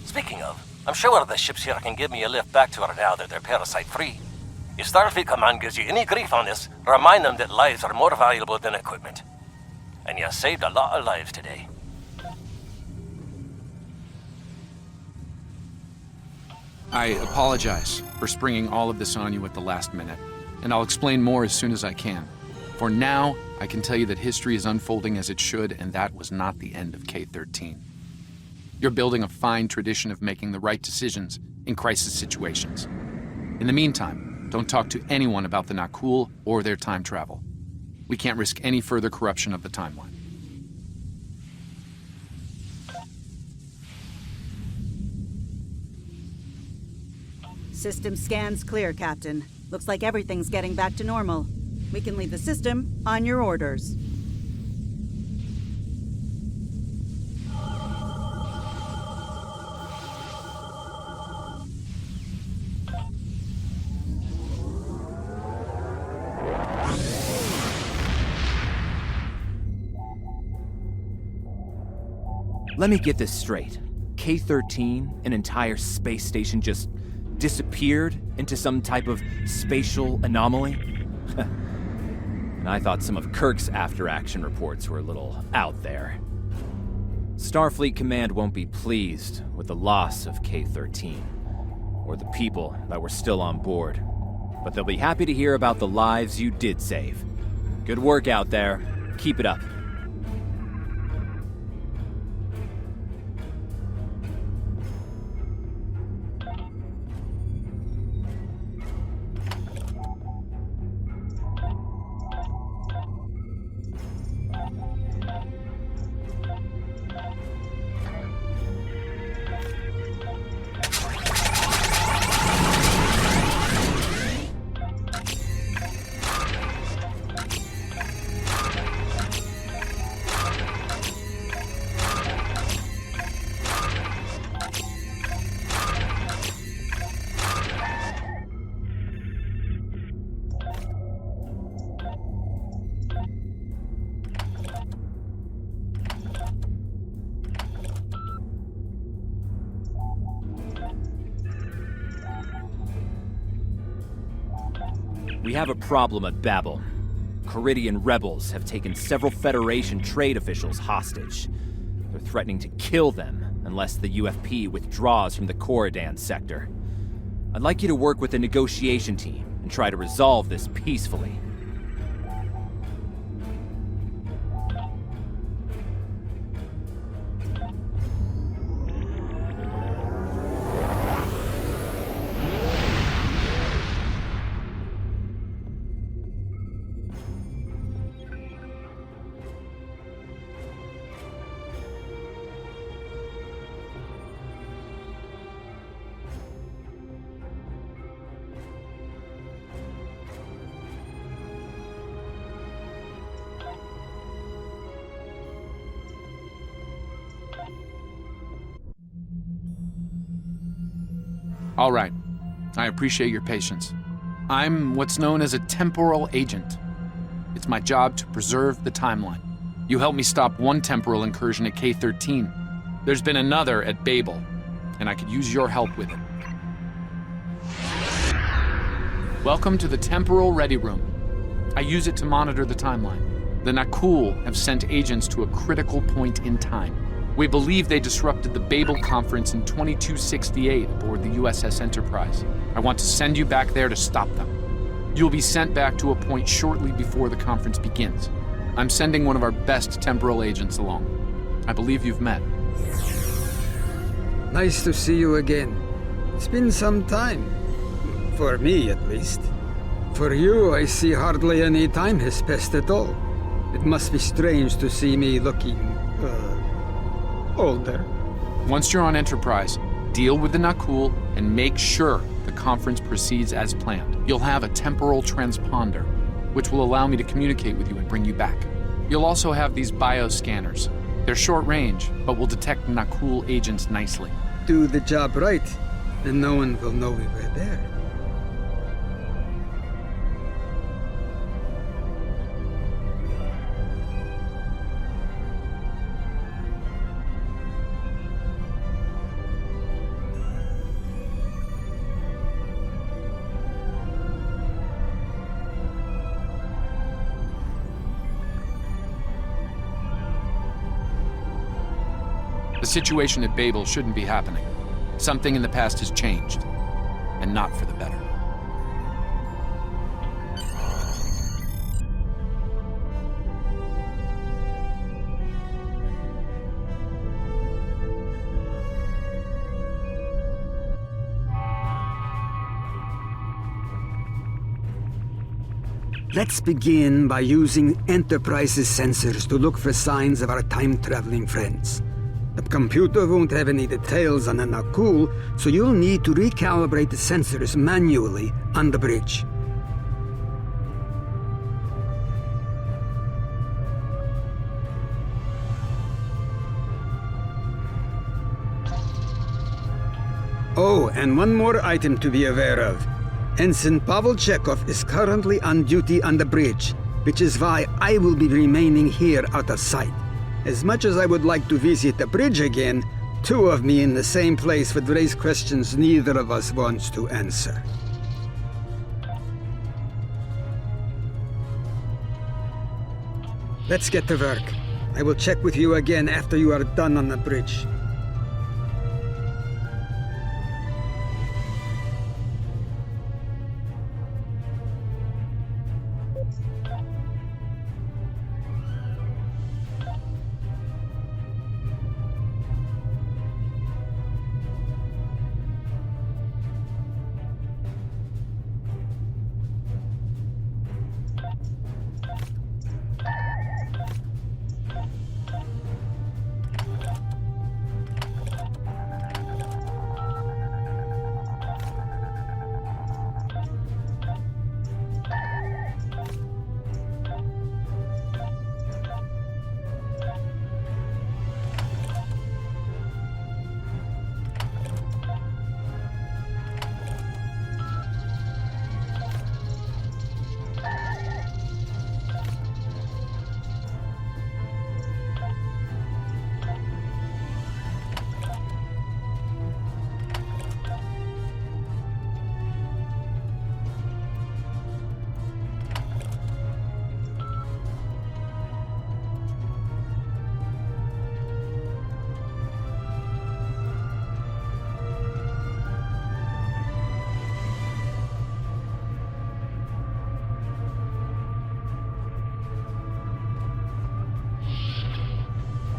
Speaking of, I'm sure the ships here can give me a lift back to her now that they're parasite-free. If Starfleet Command gives you any grief on this, remind them that lives are more valuable than equipment. And you saved a lot of lives today. I apologize for springing all of this on you at the last minute, and I'll explain more as soon as I can. For now, I can tell you that history is unfolding as it should, and that was not the end of K-13. You're building a fine tradition of making the right decisions in crisis situations. In the meantime, don't talk to anyone about the Nakul or their time travel. We can't risk any further corruption of the timeline. System scans clear, Captain. Looks like everything's getting back to normal. We can leave the system on your orders. Let me get this straight. K-13, an entire space station, just disappeared into some type of spatial anomaly? And I thought some of Kirk's after-action reports were a little out there. Starfleet Command won't be pleased with the loss of K-13, or the people that were still on board. But they'll be happy to hear about the lives you did save. Good work out there. Keep it up. We have a problem at Babel. Caridian rebels have taken several Federation trade officials hostage. They're threatening to kill them unless the UFP withdraws from the Corridan sector. I'd like you to work with the negotiation team and try to resolve this peacefully. All right. I appreciate your patience. I'm what's known as a Temporal Agent. It's my job to preserve the timeline. You helped me stop one temporal incursion at K-13. There's been another at Babel, and I could use your help with it. Welcome to the Temporal Ready Room. I use it to monitor the timeline. The Nakul have sent agents to a critical point in time. We believe they disrupted the Babel conference in 2268 aboard the USS Enterprise. I want to send you back there to stop them. You'll be sent back to a point shortly before the conference begins. I'm sending one of our best temporal agents along. I believe you've met. Nice to see you again. It's been some time. For me, at least. For you, I see hardly any time has passed at all. It must be strange to see me looking, older. Once you're on Enterprise, deal with the Nakul and make sure the conference proceeds as planned. You'll have a temporal transponder, which will allow me to communicate with you and bring you back. You'll also have these bioscanners. They're short range, but will detect Nakul agents nicely. Do the job right, and no one will know we were there. The situation at Babel shouldn't be happening. Something in the past has changed, and not for the better. Let's begin by using Enterprise's sensors to look for signs of our time-traveling friends. The computer won't have any details on the Nakul, so you'll need to recalibrate the sensors manually on the bridge. Oh, and one more item to be aware of. Ensign Pavel Chekhov is currently on duty on the bridge, which is why I will be remaining here out of sight. As much as I would like to visit the bridge again, two of me in the same place would raise questions neither of us wants to answer. Let's get to work. I will check with you again after you are done on the bridge.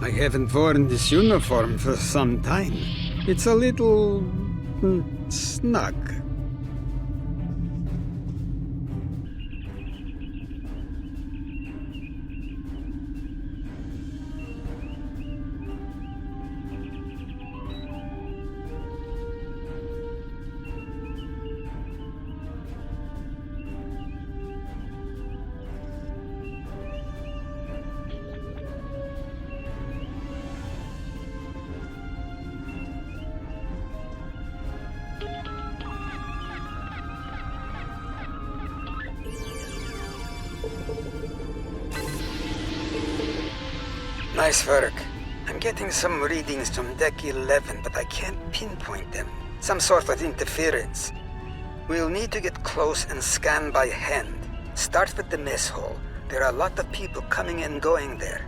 I haven't worn this uniform for some time. It's a little... snug. Nice work. I'm getting some readings from Deck 11, but I can't pinpoint them. Some sort of interference. We'll need to get close and scan by hand. Start with the mess hall. There are a lot of people coming and going there.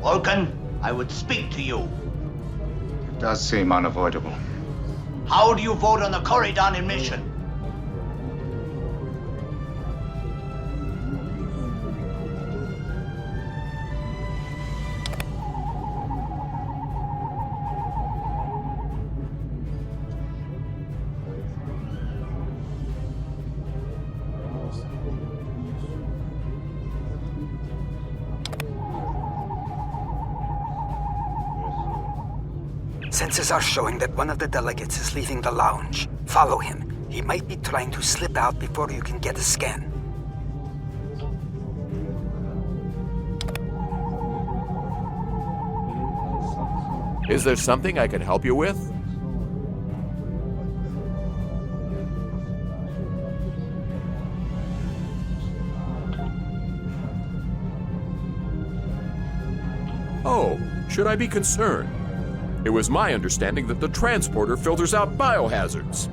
Vulcan, I would speak to you. It does seem unavoidable. How do you vote on the Corridon mission? Sensors are showing that one of the delegates is leaving the lounge. Follow him. He might be trying to slip out before you can get a scan. Is there something I can help you with? Oh, should I be concerned? It was my understanding that the transporter filters out biohazards.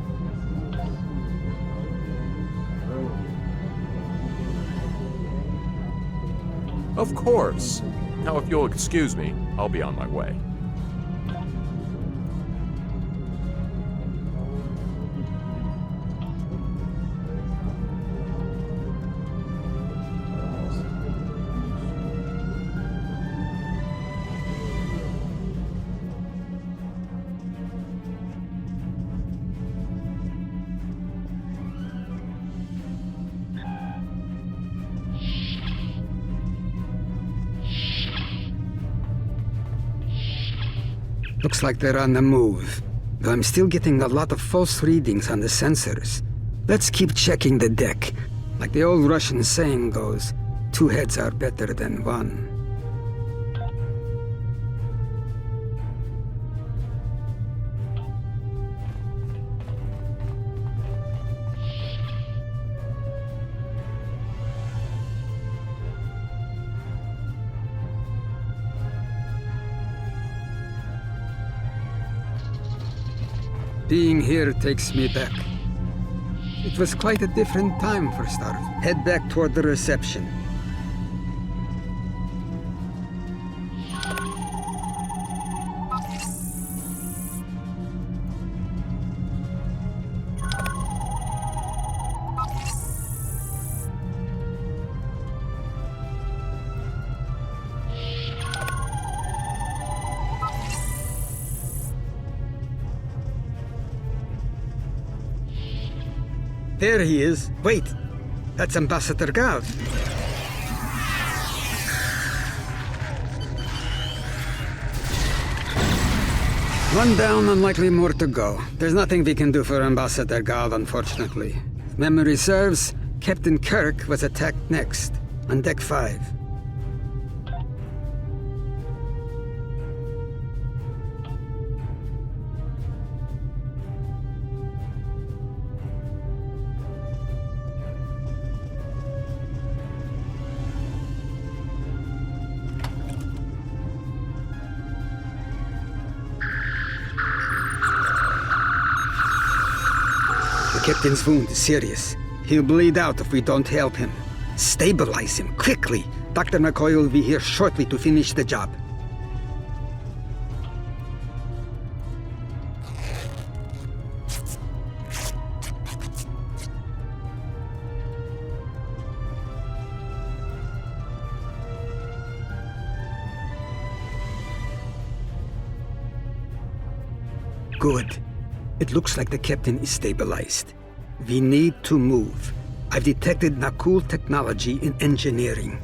Of course. Now, if you'll excuse me, I'll be on my way. Looks like they're on the move. Though I'm still getting a lot of false readings on the sensors. Let's keep checking the deck. Like the old Russian saying goes, 2 heads are better than 1. Being here takes me back. It was quite a different time for Starfleet. Head back toward the reception. There he is. Wait, that's Ambassador Gav. One down, unlikely more to go. There's nothing we can do for Ambassador Gav, unfortunately. If memory serves, Captain Kirk was attacked next, on Deck 5. The captain's wound is serious. He'll bleed out if we don't help him. Stabilize him, quickly! Dr. McCoy will be here shortly to finish the job. Good. It looks like the captain is stabilized. We need to move. I've detected Nakul technology in engineering.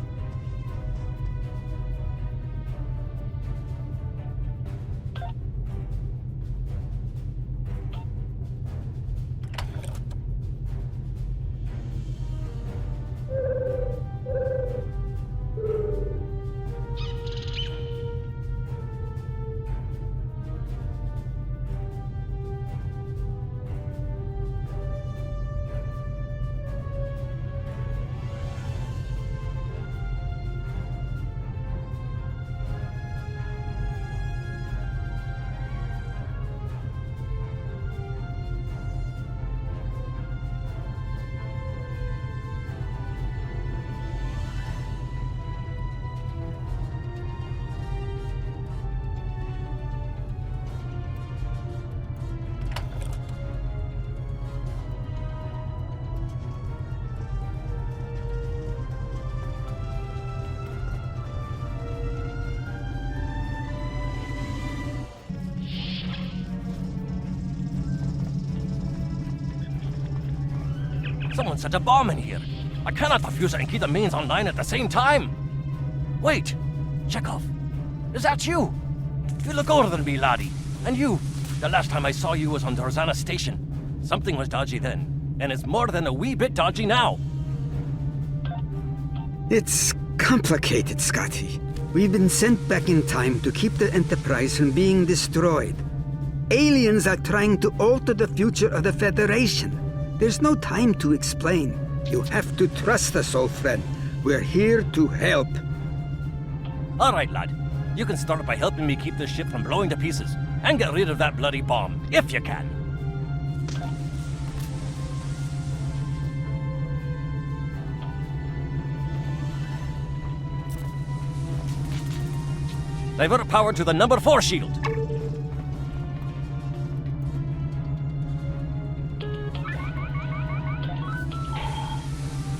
Someone set a bomb in here. I cannot defuse it and keep the mains online at the same time. Wait, Chekhov, is that you? You look older than me, laddie. And you, the last time I saw you was on Dorzana Station. Something was dodgy then, and it's more than a wee bit dodgy now. It's complicated, Scotty. We've been sent back in time to keep the Enterprise from being destroyed. Aliens are trying to alter the future of the Federation. There's no time to explain. You have to trust us, old friend. We're here to help. All right, lad. You can start by helping me keep this ship from blowing to pieces, and get rid of that bloody bomb, if you can. Divert power to the number 4 shield.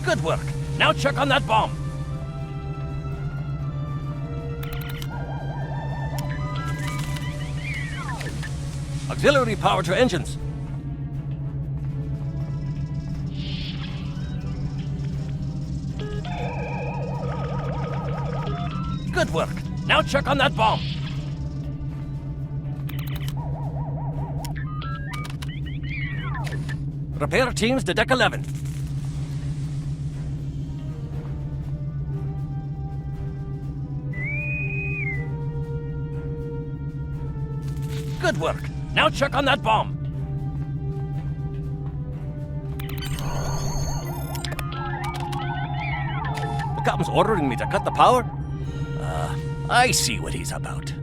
Good work. Now check on that bomb. Auxiliary power to engines. Good work. Now check on that bomb. Repair teams to Deck 11. Good work. Now check on that bomb. The captain's ordering me to cut the power? I see what he's about.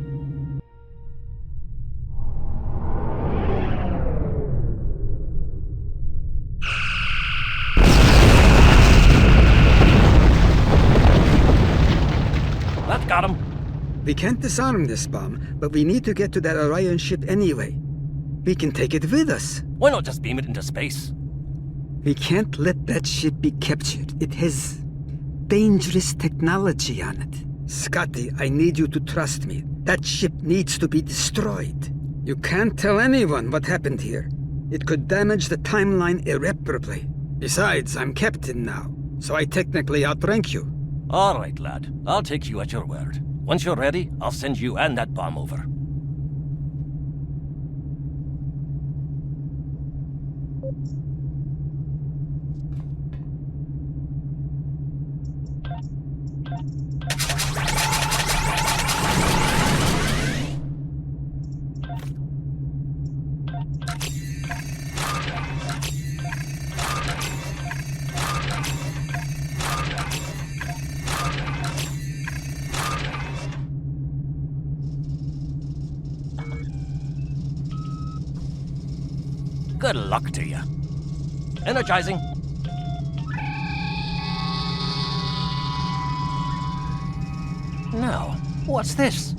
That got him. We can't disarm this bomb, but we need to get to that Orion ship anyway. We can take it with us. Why not just beam it into space? We can't let that ship be captured. It has dangerous technology on it. Scotty, I need you to trust me. That ship needs to be destroyed. You can't tell anyone what happened here. It could damage the timeline irreparably. Besides, I'm captain now, so I technically outrank you. All right, lad. I'll take you at your word. Once you're ready, I'll send you and that bomb over. Good luck to you. Energizing. Now, what's this?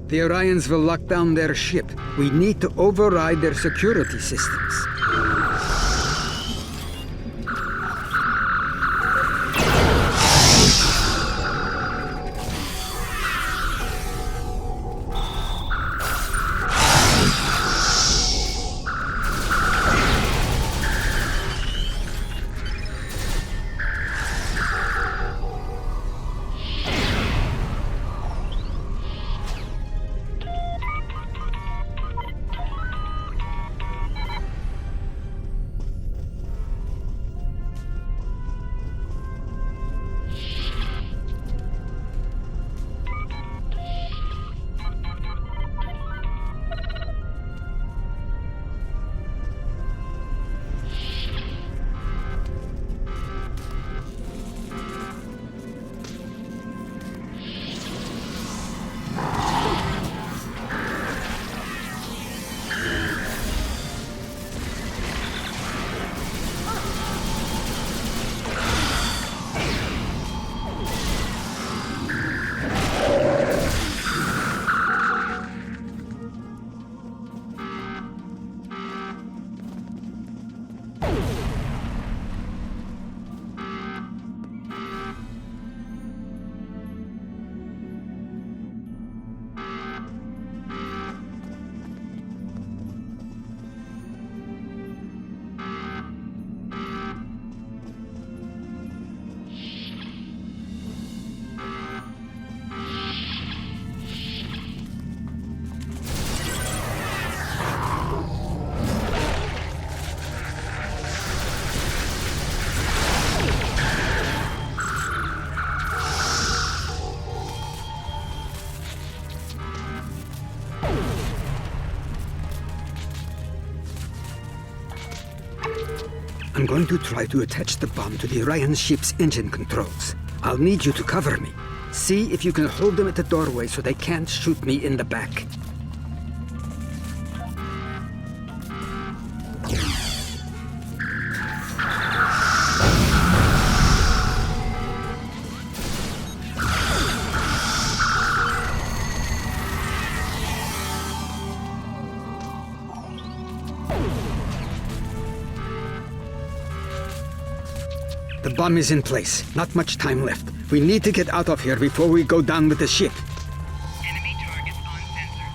The Orions will lock down their ship. We need to override their security systems. going to try to attach the bomb to the Orion ship's engine controls. I'll need you to cover me. See if you can hold them at the doorway so they can't shoot me in the back. The bomb is in place. Not much time left. We need to get out of here before we go down with the ship. Enemy targets on sensors.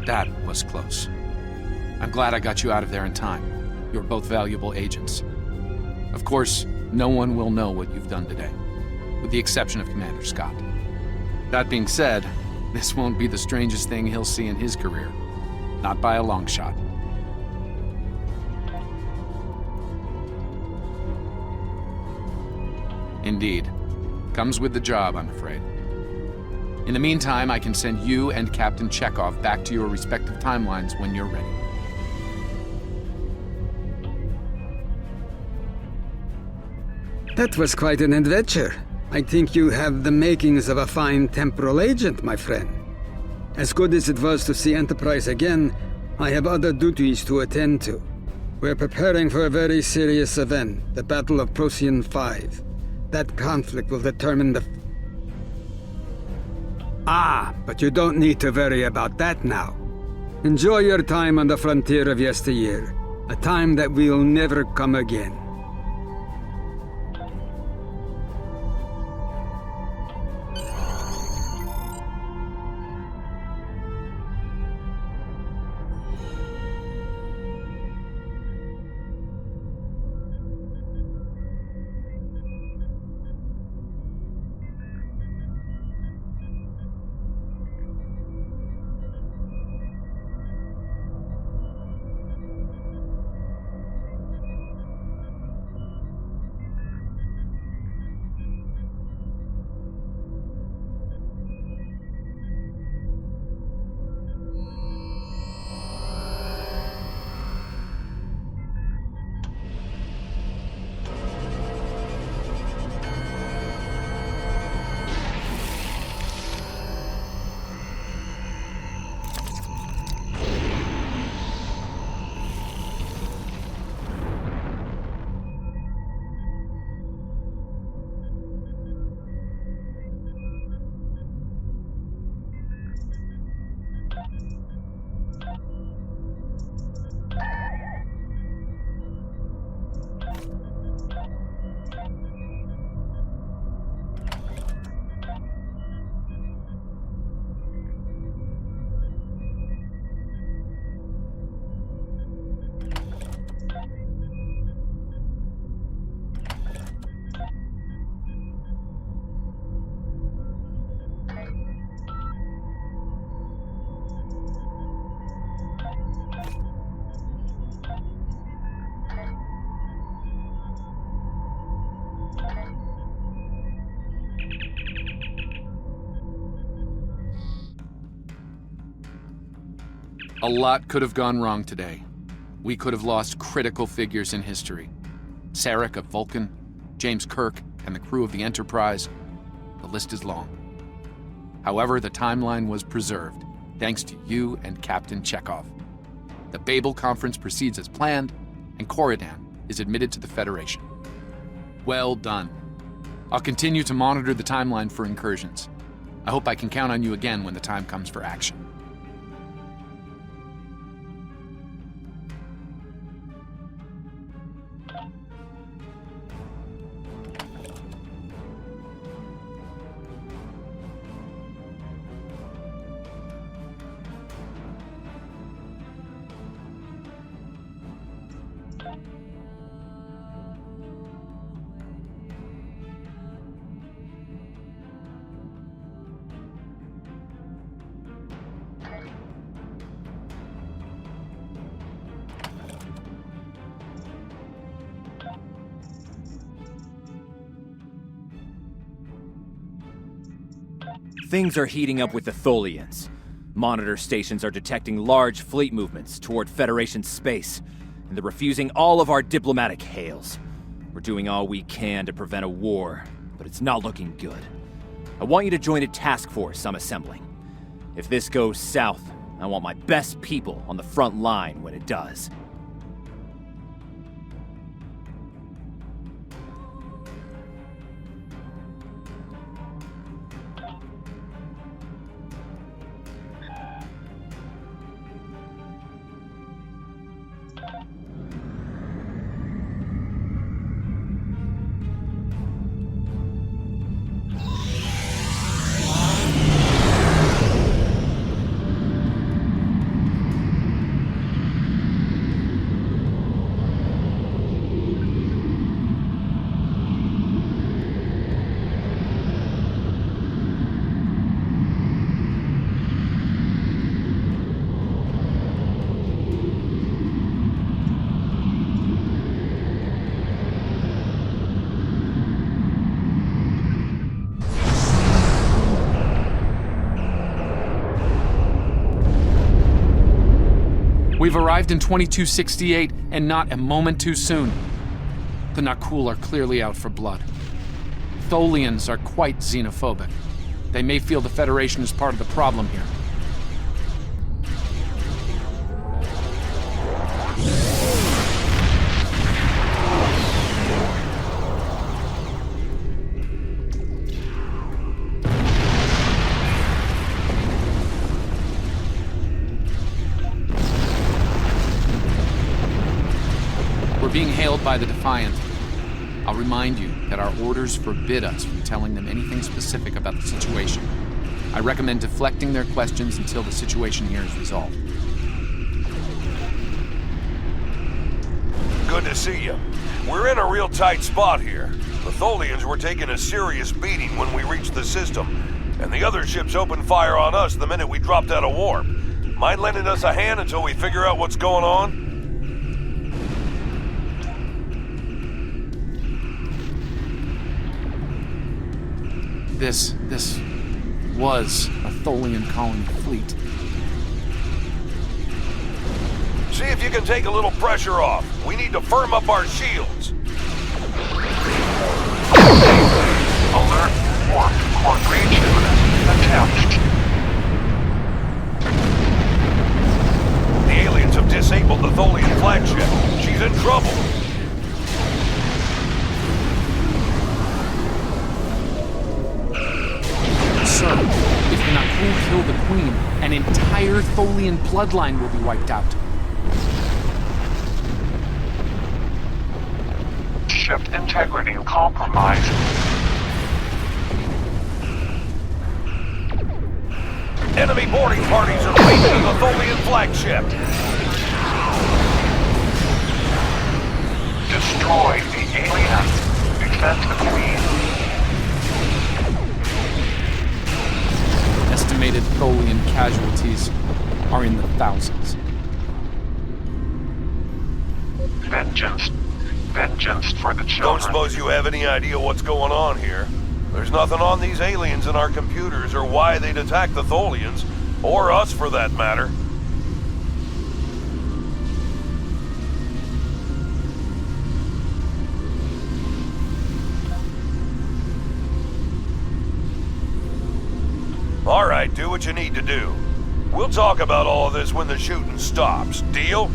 That was close. I'm glad I got you out of there in time. You're both valuable agents. Of course, no one will know what you've done today, with the exception of Commander Scott. That being said, this won't be the strangest thing he'll see in his career. Not by a long shot. Indeed. Comes with the job, I'm afraid. In the meantime, I can send you and Captain Chekhov back to your respective timelines when you're ready. That was quite an adventure. I think you have the makings of a fine temporal agent, my friend. As good as it was to see Enterprise again, I have other duties to attend to. We're preparing for a very serious event, the Battle of Procyon 5. That conflict will determine the... Ah, but you don't need to worry about that now. Enjoy your time on the frontier of yesteryear, a time that will never come again. A lot could have gone wrong today. We could have lost critical figures in history. Sarek of Vulcan, James Kirk, and the crew of the Enterprise. The list is long. However, the timeline was preserved, thanks to you and Captain Chekhov. The Babel conference proceeds as planned, and Corridan is admitted to the Federation. Well done. I'll continue to monitor the timeline for incursions. I hope I can count on you again when the time comes for action. Things are heating up with the Tholians. Monitor stations are detecting large fleet movements toward Federation space, and they're refusing all of our diplomatic hails. We're doing all we can to prevent a war, but it's not looking good. I want you to join a task force I'm assembling. If this goes south, I want my best people on the front line when it does. We've arrived in 2268, and not a moment too soon. The Nakul are clearly out for blood. Tholians are quite xenophobic. They may feel the Federation is part of the problem here. Being hailed by the Defiant. I'll remind you that our orders forbid us from telling them anything specific about the situation. I recommend deflecting their questions until the situation here is resolved. Good to see you. We're in a real tight spot here. The Tholians were taking a serious beating when we reached the system, and the other ships opened fire on us the minute we dropped out of warp. Mind lending us a hand until we figure out what's going on? This was a Tholian colony fleet. See if you can take a little pressure off. We need to firm up our shields. Alert, warp, core breach imminent. Attempt. The aliens have disabled the Tholian flagship. She's in trouble. Sir, if the Nakul kill the Queen, an entire Tholian bloodline will be wiped out. Ship integrity compromised. Enemy boarding parties are raiding the Tholian flagship. Destroy the alien. Defend the Queen. Estimated Tholian casualties are in the thousands. Vengeance. Vengeance for the children. Don't suppose you have any idea what's going on here? There's nothing on these aliens in our computers or why they'd attack the Tholians, or us for that matter. All right, do what you need to do. We'll talk about all of this when the shooting stops. Deal?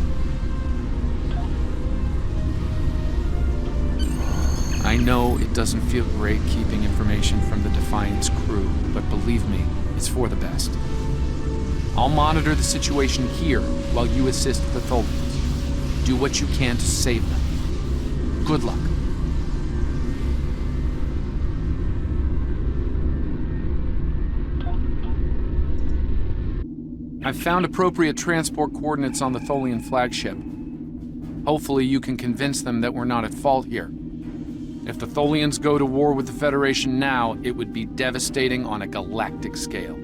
I know it doesn't feel great keeping information from the Defiant's crew, but believe me, it's for the best. I'll monitor the situation here while you assist the Tholians. Do what you can to save them. Good luck. I've found appropriate transport coordinates on the Tholian flagship. Hopefully you can convince them that we're not at fault here. If the Tholians go to war with the Federation now, it would be devastating on a galactic scale.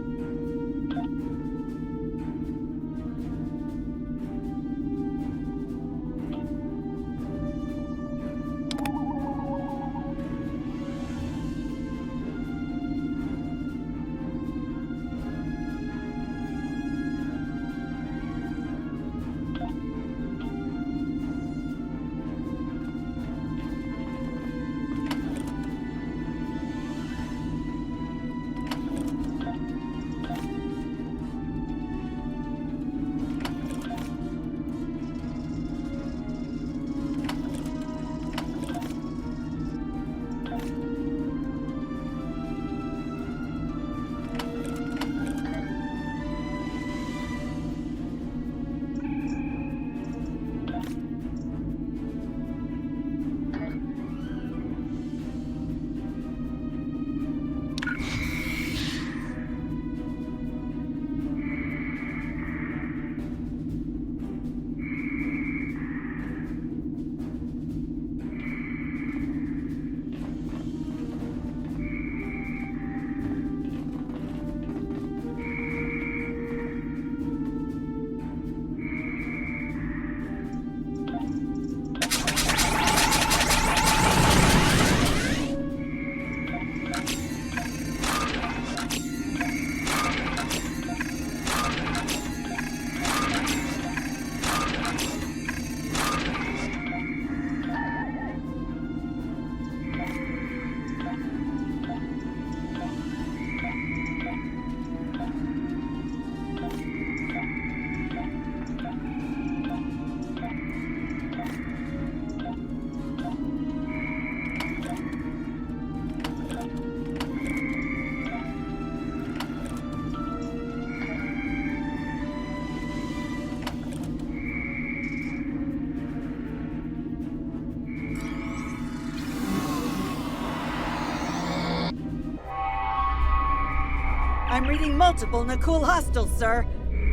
reading multiple Nakul hostiles, sir.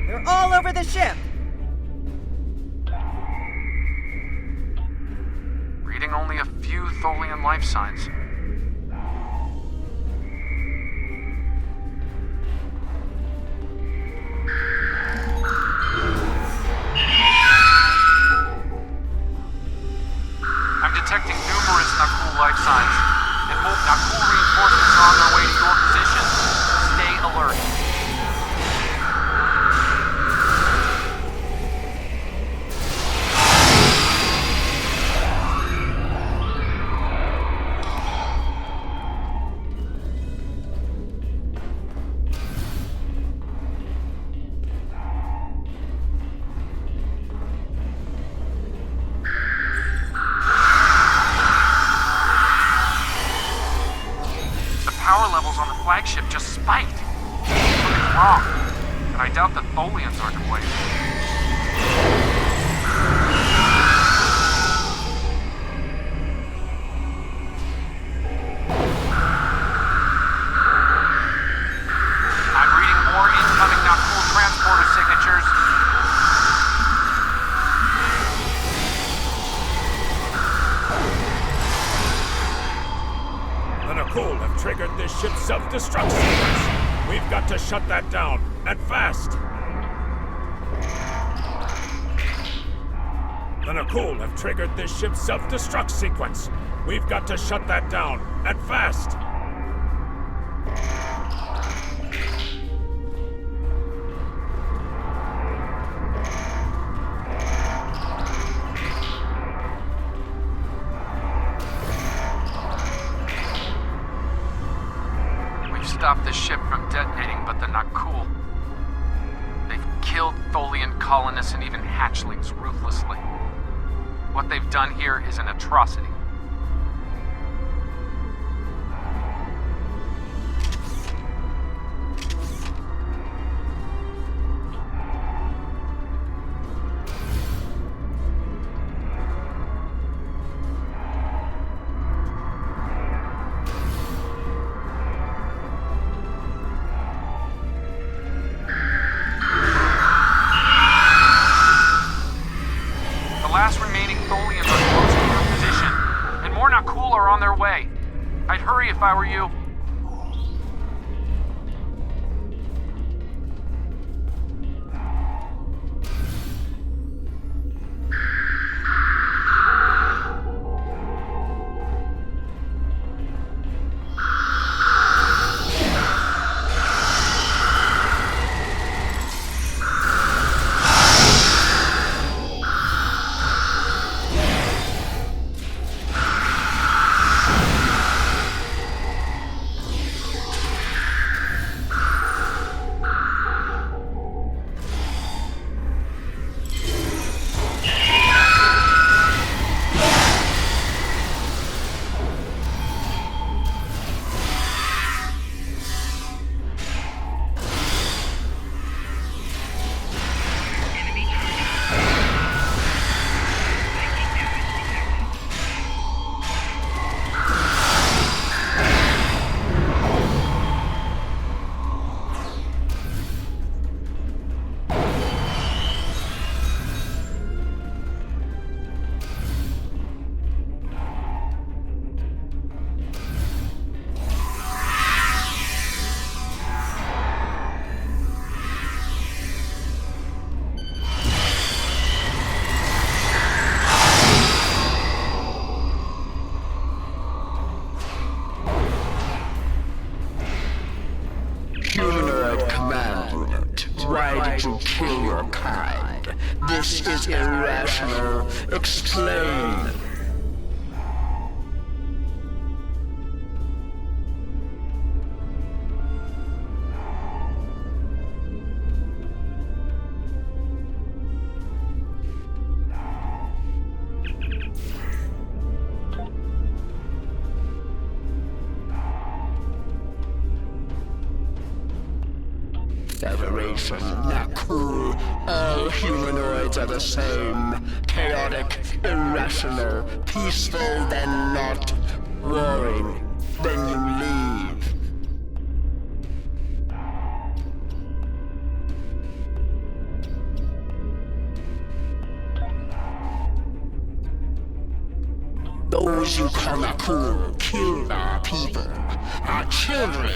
They're all over the ship. Reading only a few Tholian life signs. I'm detecting numerous Nakul life signs, and Nakul reinforcements are on their way to your position. Stay alert. Flagship just spiked. Something's wrong, and I doubt the Tholians are to blame. I'm reading more incoming Nakul transporter signatures. The Nakul have triggered this ship's self-destruct sequence. We've got to shut that down, and fast. The Nakul have triggered this ship's self-destruct sequence. We've got to shut that down, and fast. Stop the ship from detonating, but the Nakul. They've killed Tholian colonists and even hatchlings ruthlessly. What they've done here is an atrocity. If I were you. Why did you kill your kind? This is irrational. Explain. Federation, Nakul, all humanoids are the same. Chaotic, irrational, peaceful, then not. Warring, then you leave. Those you call Nakul killed our people, our children,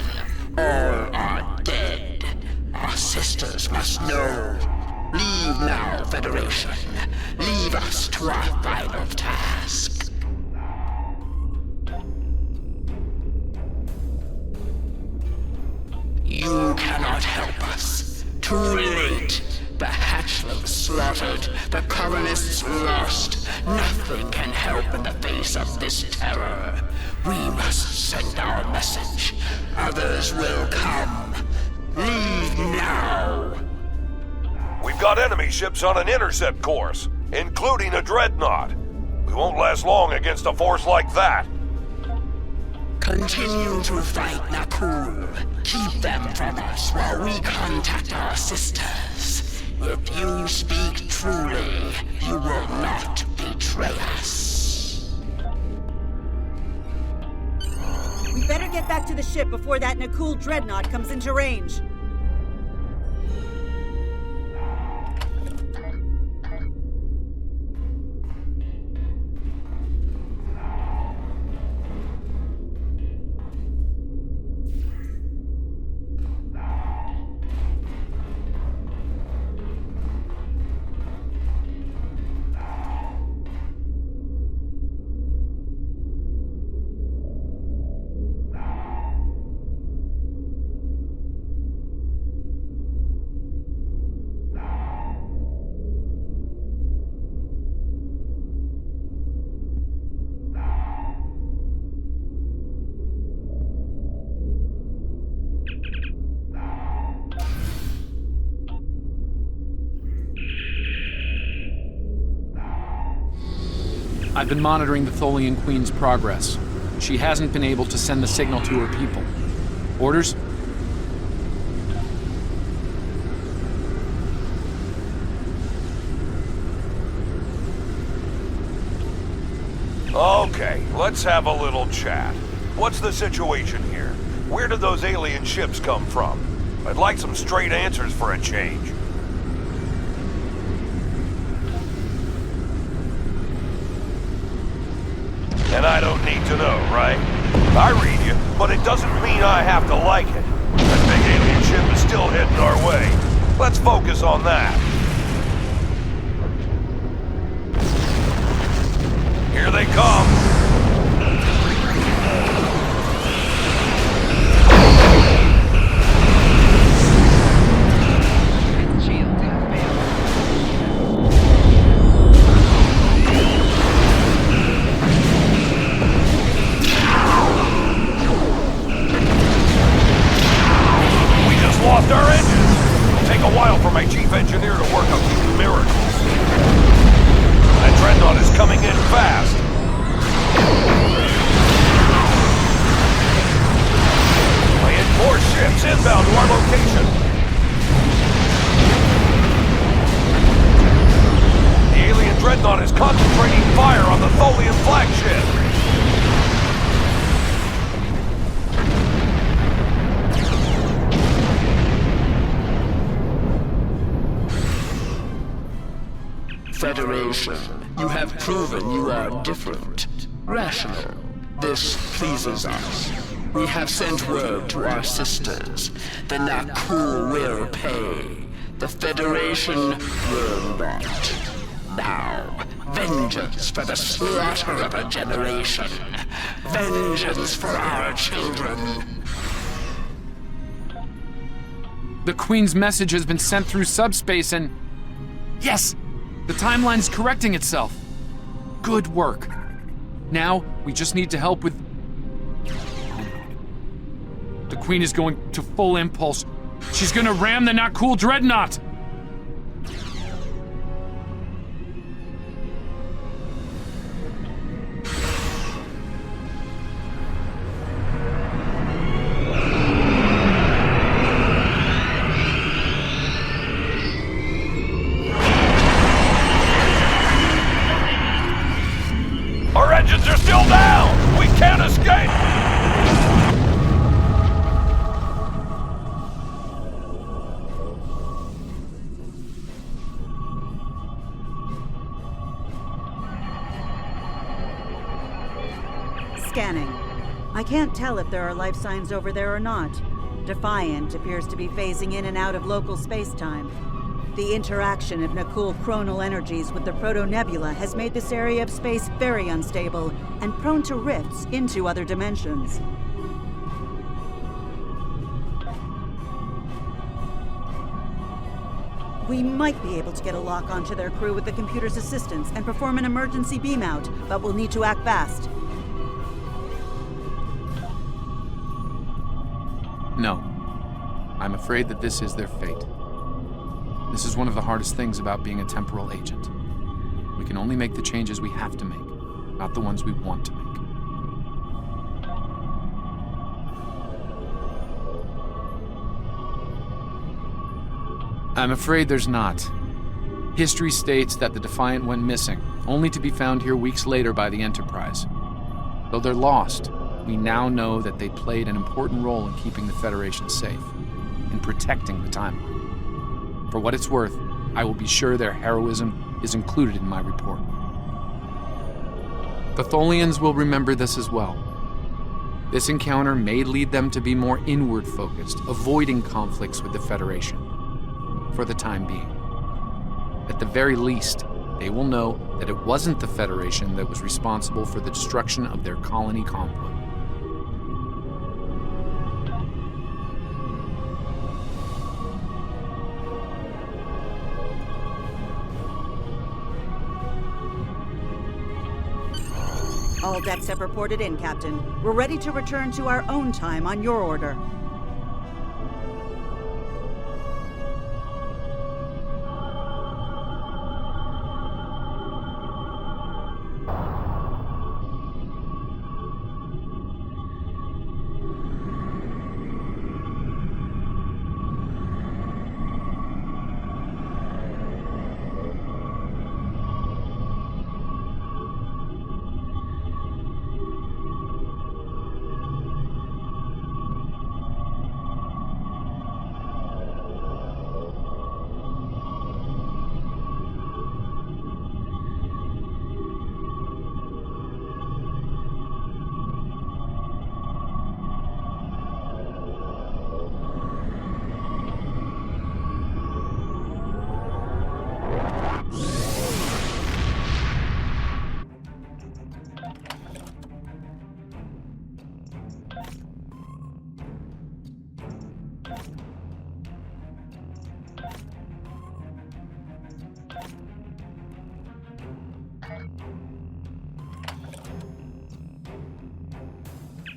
all are dead. Our sisters must know. Leave now, Federation. Leave us to our final task. You cannot help us. Too late. The hatchlings slaughtered, the colonists lost. Nothing can help in the face of this terror. We must send our message. Others will come. Leave now. We've got enemy ships on an intercept course, including a dreadnought. We won't last long against a force like that. Continue to fight Nakul. Keep them from us while we contact our sisters. If you speak truly, you will not betray us. We better get back to the ship before that Nakul dreadnought comes into range. I've been monitoring the Tholian Queen's progress. She hasn't been able to send the signal to her people. Orders? Okay, let's have a little chat. What's the situation here? Where did those alien ships come from? I'd like some straight answers for a change. And I don't need to know, right? I read you, but it doesn't mean I have to like it. That big alien ship is still heading our way. Let's focus on that. Here they come. Lost our engines. It'll take a while for my chief engineer to work up these miracles. That dreadnought is coming in fast. Laying more ships inbound to our location. The alien dreadnought is concentrating fire on the Tholian flagship. Federation, you have proven you are different, rational. This pleases us. We have sent word to our sisters. The Nakul will pay. The Federation will not. Now, vengeance for the slaughter of a generation. Vengeance for our children. The Queen's message has been sent through subspace and... Yes! The timeline's correcting itself. Good work. Now, we just need to help with... The Queen is going to full impulse. She's gonna ram the Nakul dreadnought! Our engines are still down! We can't escape! Scanning. I can't tell if there are life signs over there or not. Defiant appears to be phasing in and out of local space-time. The interaction of Nakul chronal energies with the proto-nebula has made this area of space very unstable and prone to rifts into other dimensions. We might be able to get a lock onto their crew with the computer's assistance and perform an emergency beam out, but we'll need to act fast. No. I'm afraid that this is their fate. This is one of the hardest things about being a temporal agent. We can only make the changes we have to make, not the ones we want to make. I'm afraid there's not. History states that the Defiant went missing, only to be found here weeks later by the Enterprise. Though they're lost, we now know that they played an important role in keeping the Federation safe, in protecting the timeline. For what it's worth, I will be sure their heroism is included in my report. The Tholians will remember this as well. This encounter may lead them to be more inward-focused, avoiding conflicts with the Federation. For the time being. At the very least, they will know that it wasn't the Federation that was responsible for the destruction of their colony convoy. All decks have reported in, Captain. We're ready to return to our own time on your order.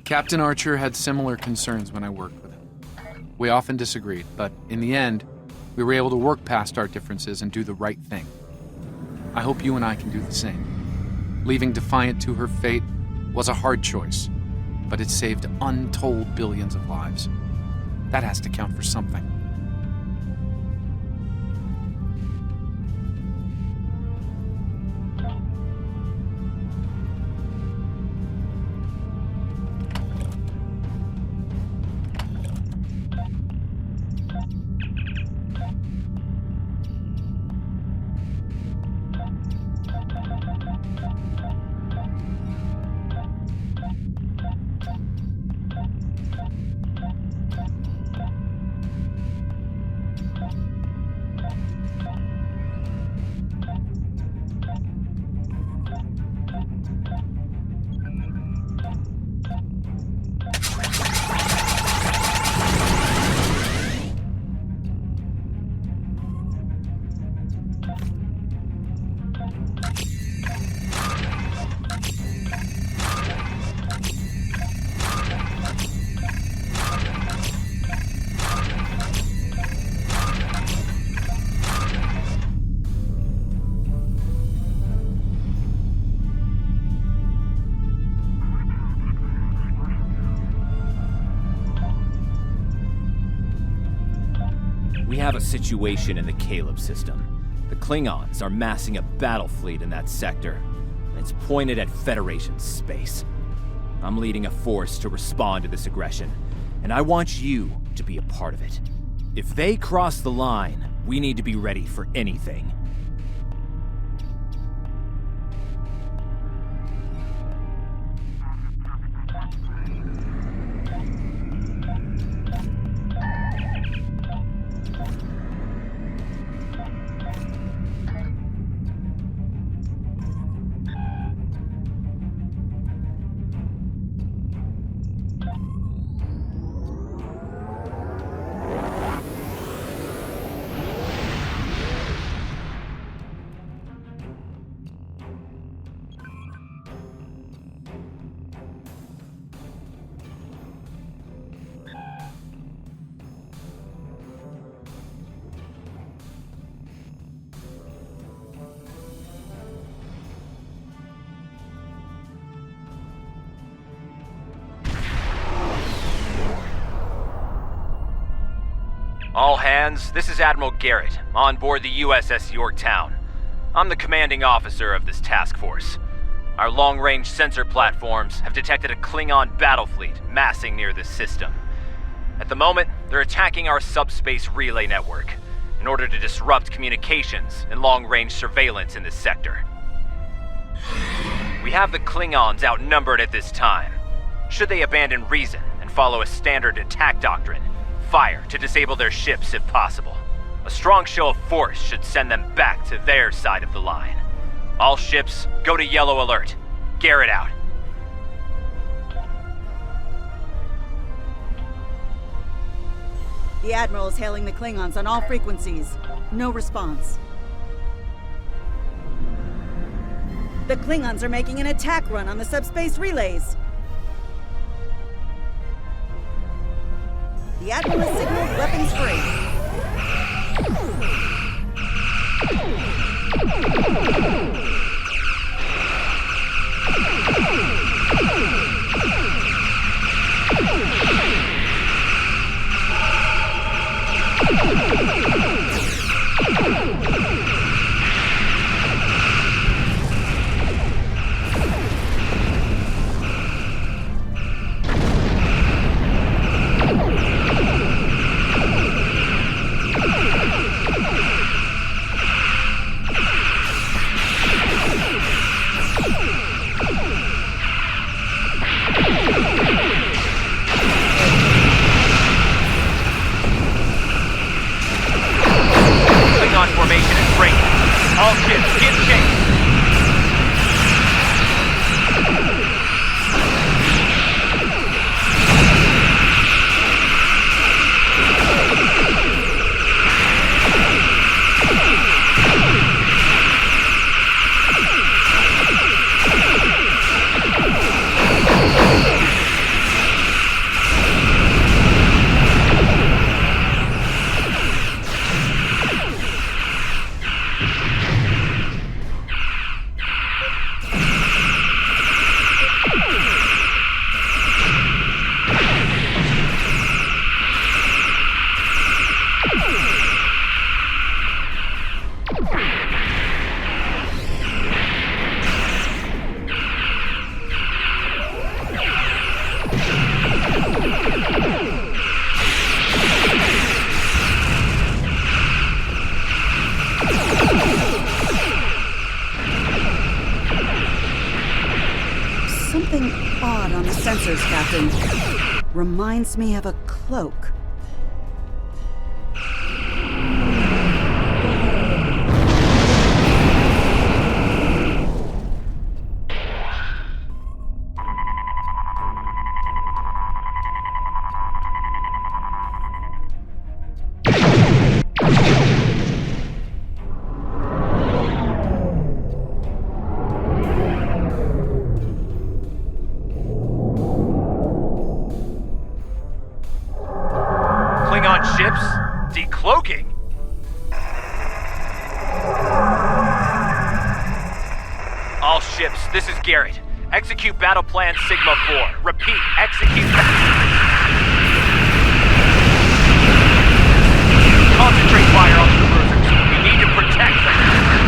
Captain Archer had similar concerns when I worked with him. We often disagreed, but in the end, we were able to work past our differences and do the right thing. I hope you and I can do the same. Leaving Defiant to her fate was a hard choice, but it saved untold billions of lives. That has to count for something. We have a situation in the Caleb system. The Klingons are massing a battle fleet in that sector, and it's pointed at Federation space. I'm leading a force to respond to this aggression, and I want you to be a part of it. If they cross the line, we need to be ready for anything. All hands, this is Admiral Garrett, on board the USS Yorktown. I'm the commanding officer of this task force. Our long-range sensor platforms have detected a Klingon battle fleet massing near this system. At the moment, they're attacking our subspace relay network in order to disrupt communications and long-range surveillance in this sector. We have the Klingons outnumbered at this time. Should they abandon reason and follow a standard attack doctrine, fire to disable their ships if possible. A strong show of force should send them back to their side of the line. All ships, go to yellow alert. Garrett out. The Admiral is hailing the Klingons on all frequencies. No response. The Klingons are making an attack run on the subspace relays. The Admiral has signaled weapons free. Something odd on the sensors, Captain. Reminds me of a cloak. Ships? Decloaking? All ships, this is Garrett. Execute Battle Plan Sigma 4. Repeat, execute... Concentrate fire on the cruisers. We need to protect them.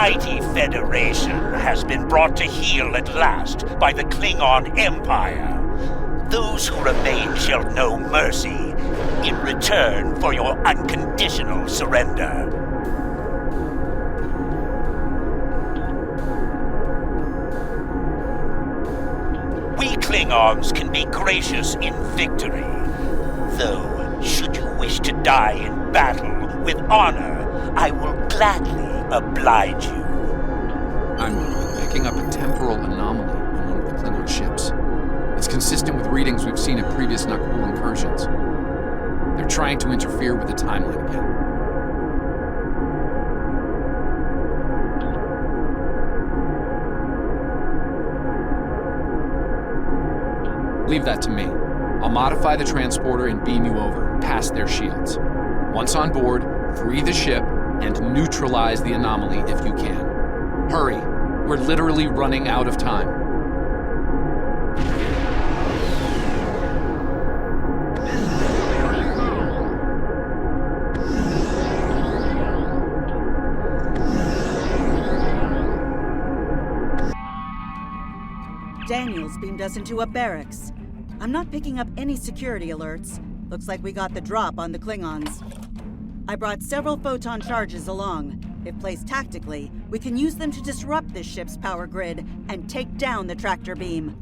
mighty Federation has been brought to heel at last by the Klingon Empire. Those who remain shall know mercy in return for your unconditional surrender. We Klingons can be gracious in victory, though should you wish to die in battle with honor, I will gladly oblige you. I'm picking up a temporal anomaly on one of the Klingon ships. It's considered consistent with readings we've seen in previous Nakul incursions. They're trying to interfere with the timeline again. Leave that to me. I'll modify the transporter and beam you over, past their shields. Once on board, free the ship and neutralize the anomaly if you can. Hurry. We're literally running out of time. Daniels beamed us into a barracks. I'm not picking up any security alerts. Looks like we got the drop on the Klingons. I brought several photon charges along. If placed tactically, we can use them to disrupt this ship's power grid and take down the tractor beam.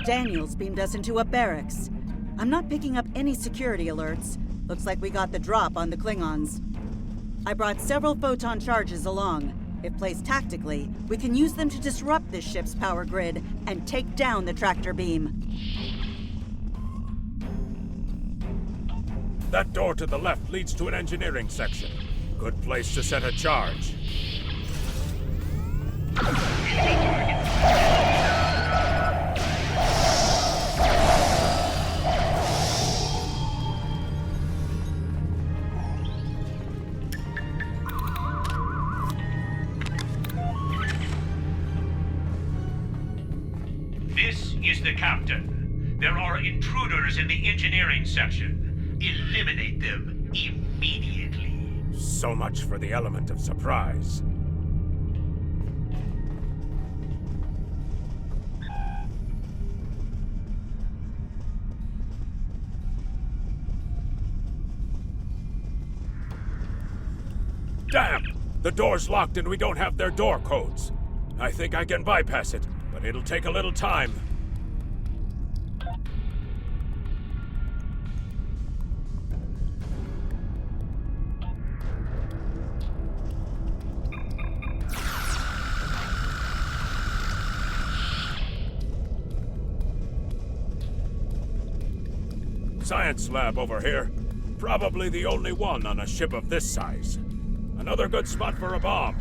Daniels beamed us into a barracks. I'm not picking up any security alerts. Looks like we got the drop on the Klingons. I brought several photon charges along. If placed tactically, we can use them to disrupt this ship's power grid and take down the tractor beam. That door to the left leads to an engineering section. Good place to set a charge. This is the captain. There are intruders in the engineering section. Eliminate them immediately. So much for the element of surprise. Damn! The door's locked and we don't have their door codes. I think I can bypass it, but it'll take a little time. Science lab over here. Probably the only one on a ship of this size. Another good spot for a bomb.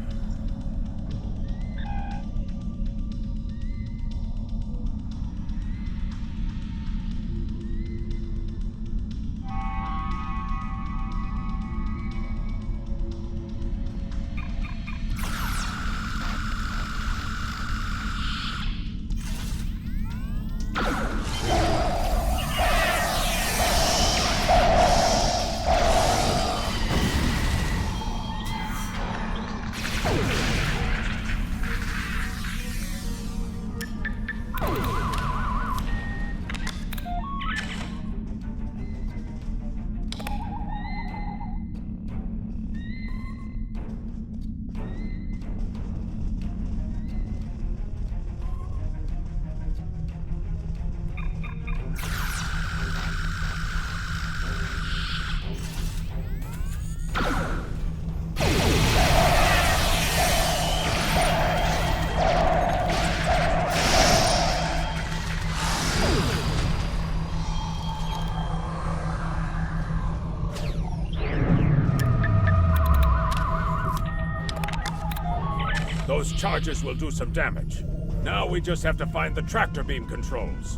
Those charges will do some damage. Now we just have to find the tractor beam controls.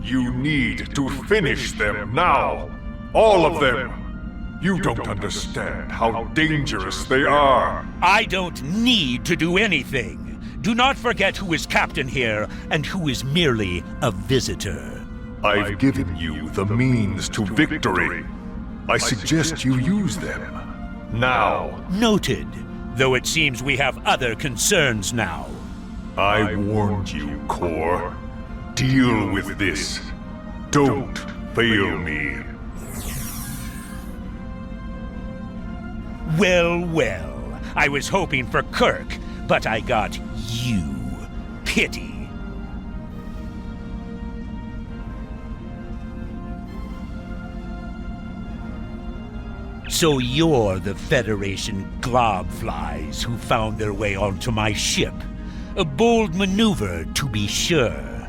You need to finish them now. All of them. You don't understand how dangerous they are. I don't need to do anything. Do not forget who is captain here and who is merely a visitor. I've given you the means to victory. I suggest you use them. Now. Noted. Though it seems we have other concerns now. I warned you, Core. Deal with this. Don't fail me. Well, well. I was hoping for Kirk, but I got you. Pity. So you're the Federation globflies who found their way onto my ship. A bold maneuver, to be sure.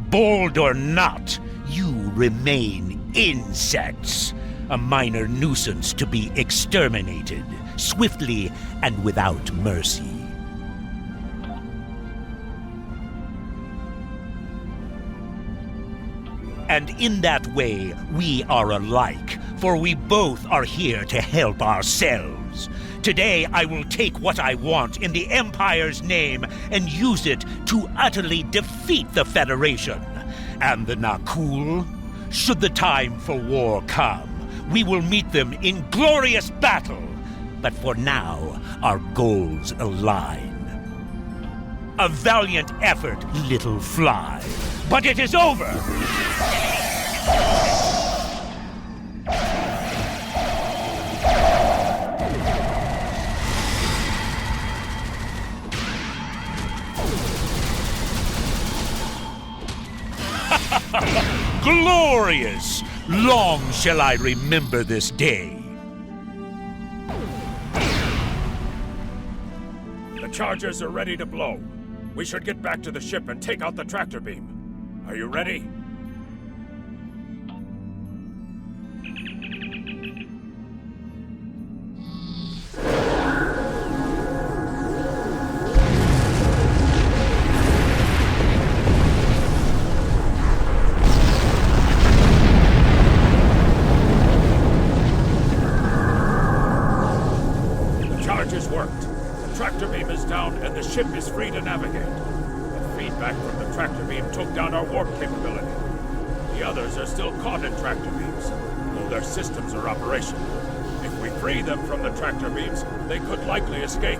Bold or not, you remain insects. A minor nuisance to be exterminated, swiftly and without mercy. And in that way, we are alike, for we both are here to help ourselves. Today, I will take what I want in the Empire's name and use it to utterly defeat the Federation. And the Nakul? Should the time for war come, we will meet them in glorious battle. But for now, our goals align. A valiant effort, little fly. But it is over! Glorious! Long shall I remember this day. The charges are ready to blow. We should get back to the ship and take out the tractor beam. Are you ready? The charges worked. The tractor beam is down and the ship is free to navigate. Feedback from the tractor beam took down our warp capability. The others are still caught in tractor beams, though their systems are operational. If we free them from the tractor beams, they could likely escape.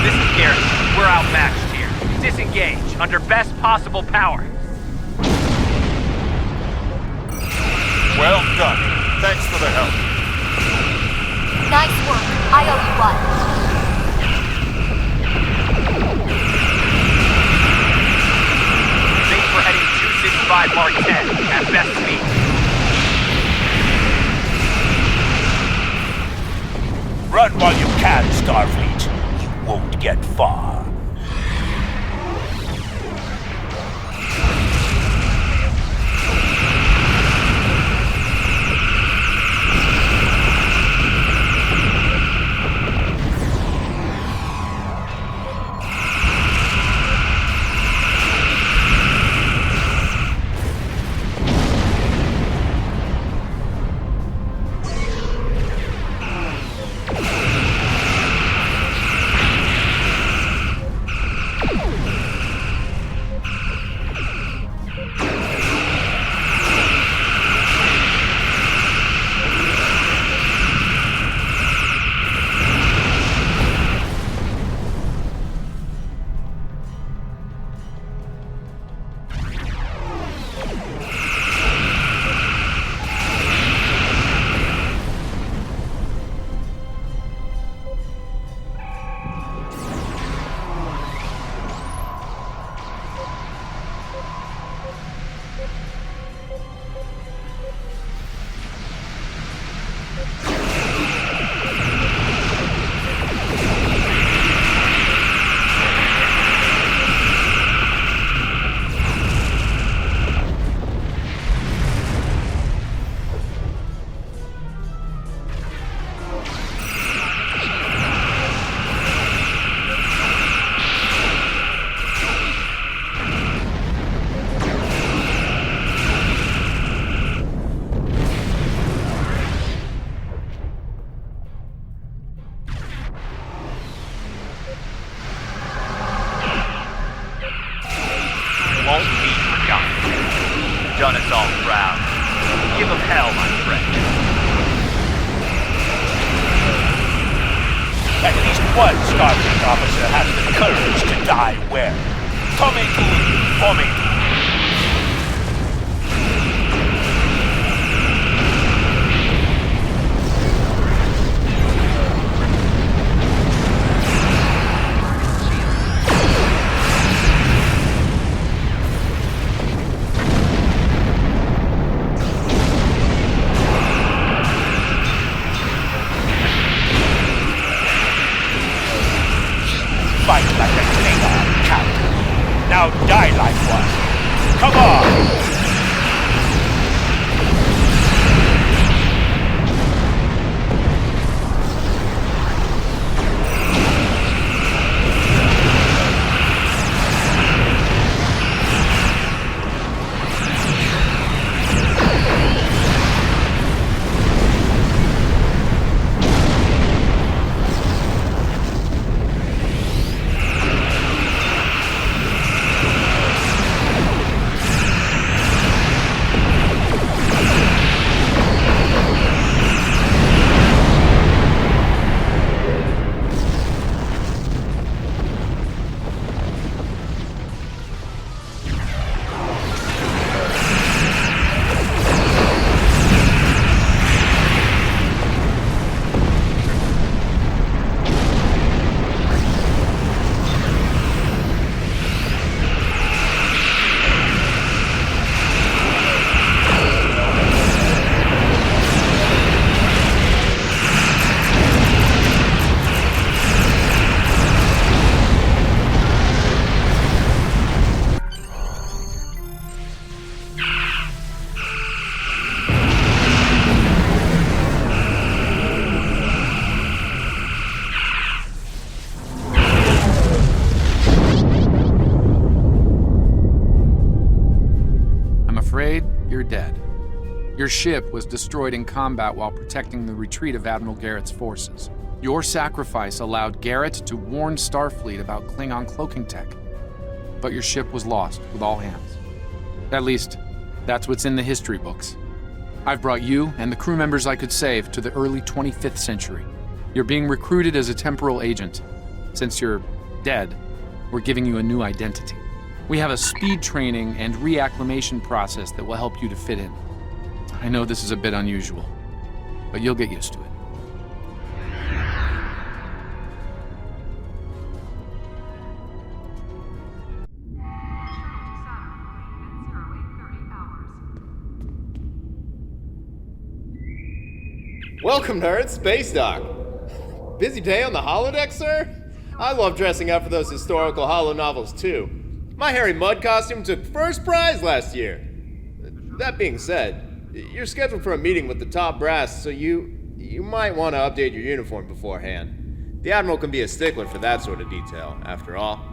This is Garrett. We're outmatched here. Disengage, under best possible power. Well done. Thanks for the help. Nice work. I owe you one. Thanks for heading 265 Mark 10 at best speed. Run while you can, Starfleet. You won't get far. hell, my friend. At least one Starfleet officer has the courage to die well. Tommy for me. Fight like a Klingon, Captain. Now die like one. Come on! You're dead. Your ship was destroyed in combat while protecting the retreat of Admiral Garrett's forces. Your sacrifice allowed Garrett to warn Starfleet about Klingon cloaking tech, but your ship was lost with all hands. At least, that's what's in the history books. I've brought you and the crew members I could save to the early 25th century. You're being recruited as a temporal agent. Since you're dead, we're giving you a new identity. We have a speed training and reacclimation process that will help you to fit in. I know this is a bit unusual, but you'll get used to it. Welcome, nerds. Space Dock. Busy day on the holodeck, sir? I love dressing up for those historical holo novels, too. My Harry Mudd costume took first prize last year. That being said, you're scheduled for a meeting with the top brass, so you might want to update your uniform beforehand. The Admiral can be a stickler for that sort of detail, after all.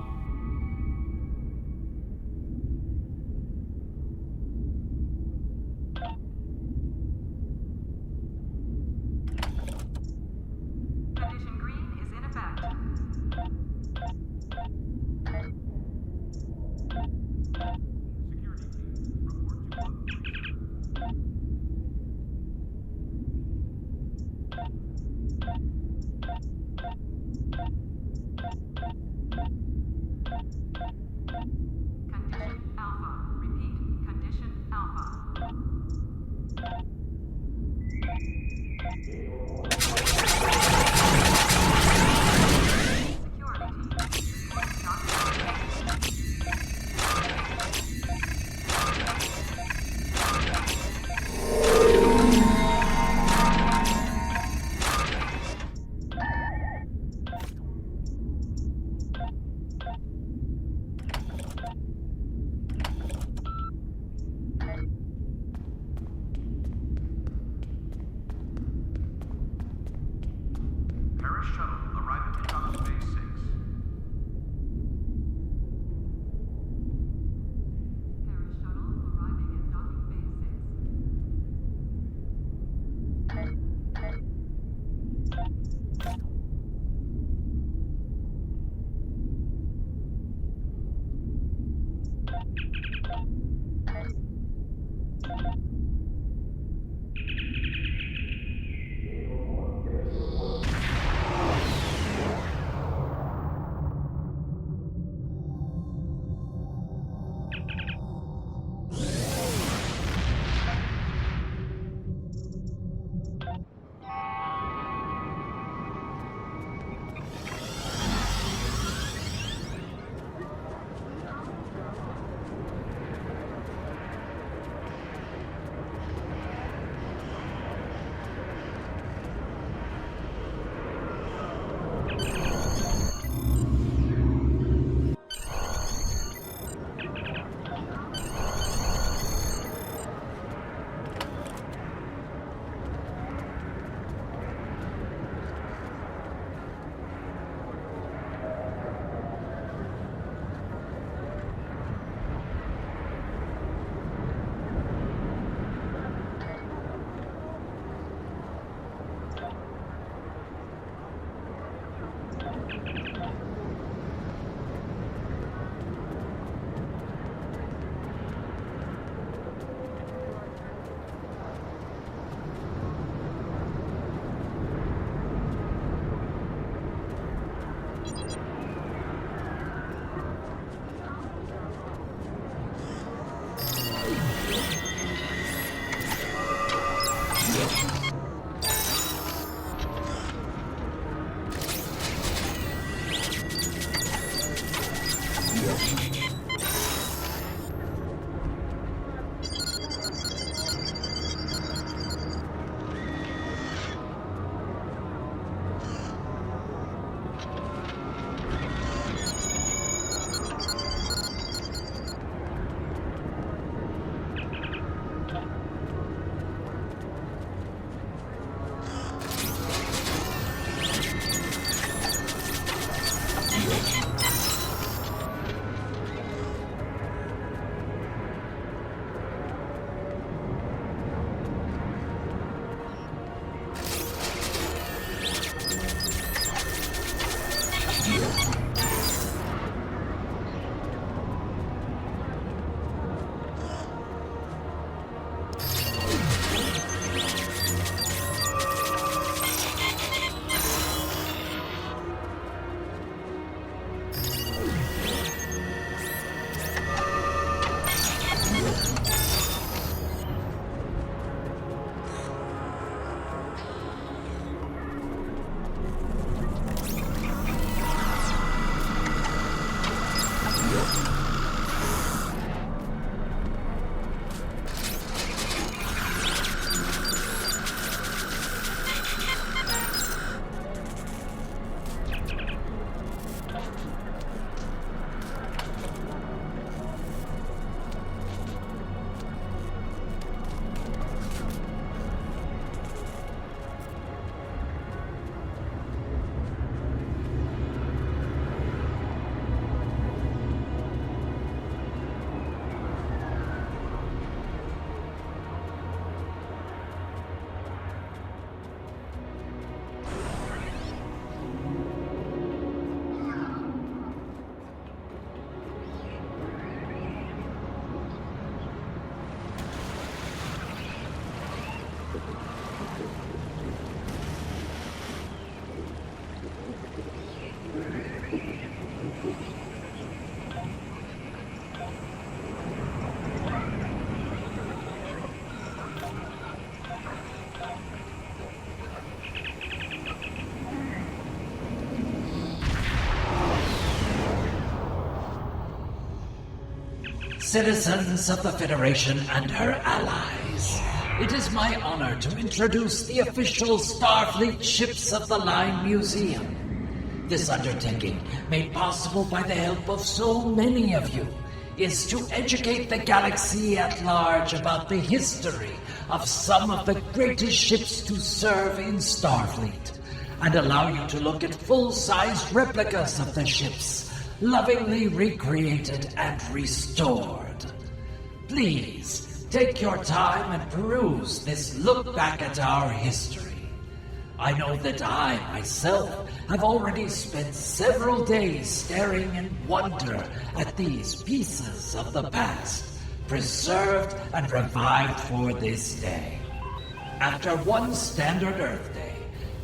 Citizens of the Federation and her allies, it is my honor to introduce the official Starfleet ships of the Line Museum. This undertaking, made possible by the help of so many of you, is to educate the galaxy at large about the history of some of the greatest ships to serve in Starfleet, and allow you to look at full-sized replicas of the ships, lovingly recreated and restored. Please, take your time and peruse this look back at our history. I know that I, myself, have already spent several days staring in wonder at these pieces of the past, preserved and revived for this day. After one standard Earth Day,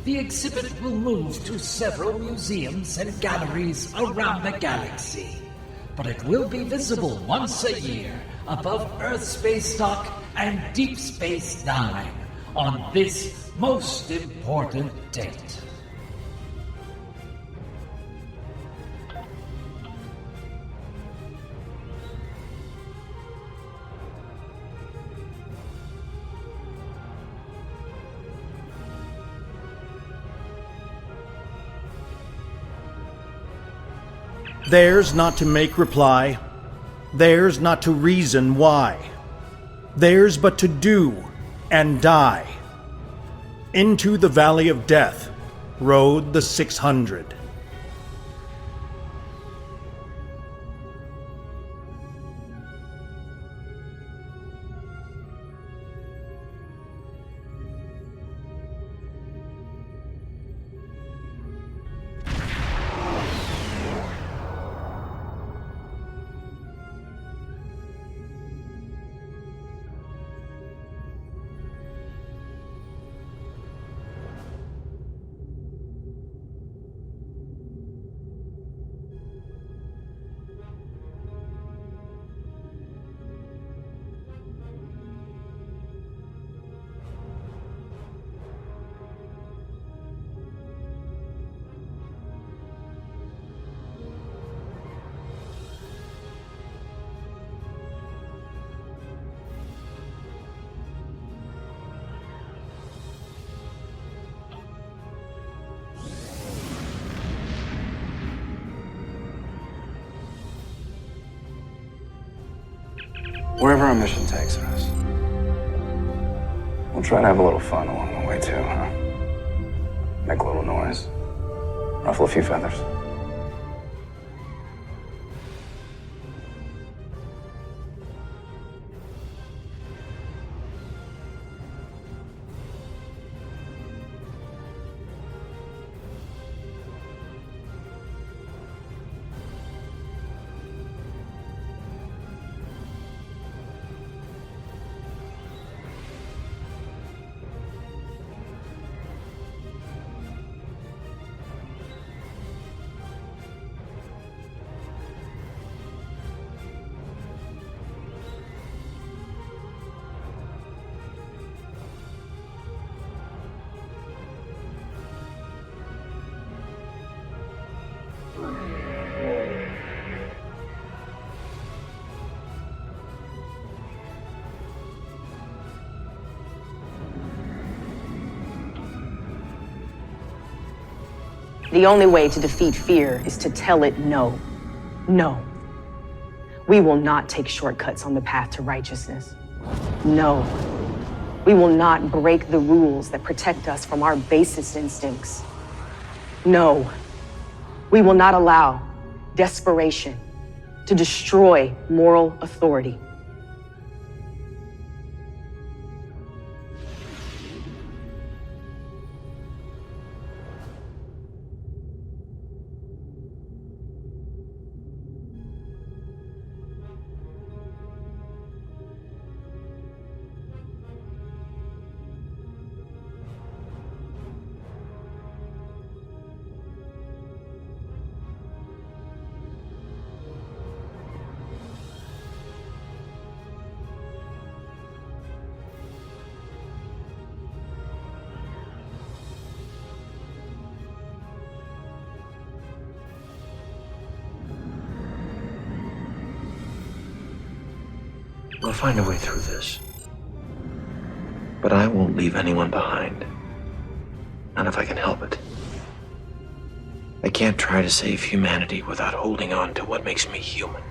the exhibit will move to several museums and galleries around the galaxy, but it will be visible once a year above Earth Space Dock and Deep Space Nine on this most important date. Theirs not to make reply, theirs not to reason why, theirs but to do and die. Into the valley of death rode the 600. Wherever our mission takes us. We'll try to have a little fun along the way too, huh? Make a little noise. Ruffle a few feathers. The only way to defeat fear is to tell it no. No. We will not take shortcuts on the path to righteousness. No. We will not break the rules that protect us from our basest instincts. No. We will not allow desperation to destroy moral authority. We'll find a way through this. But I won't leave anyone behind. Not if I can help it. I can't try to save humanity without holding on to what makes me human.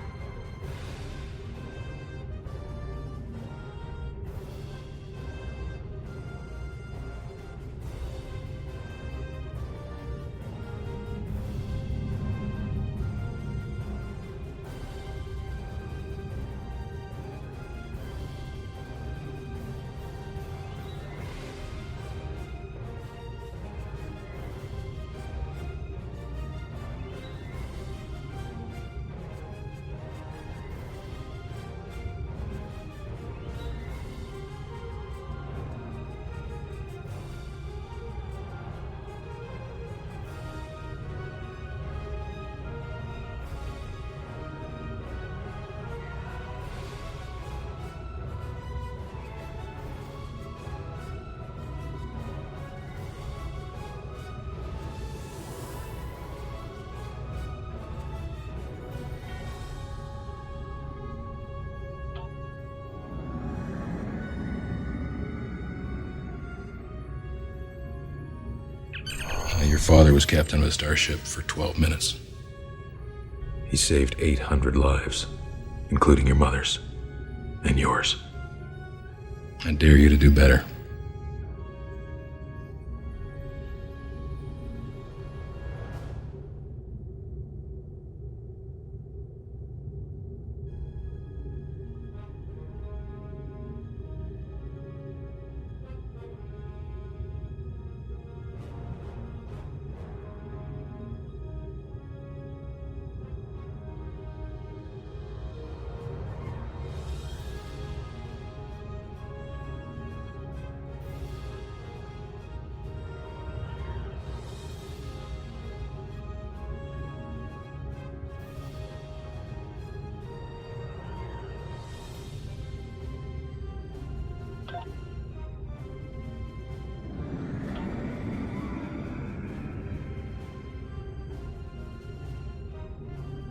Your father was captain of a starship for 12 minutes. He saved 800 lives, including your mother's. And yours. I dare you to do better.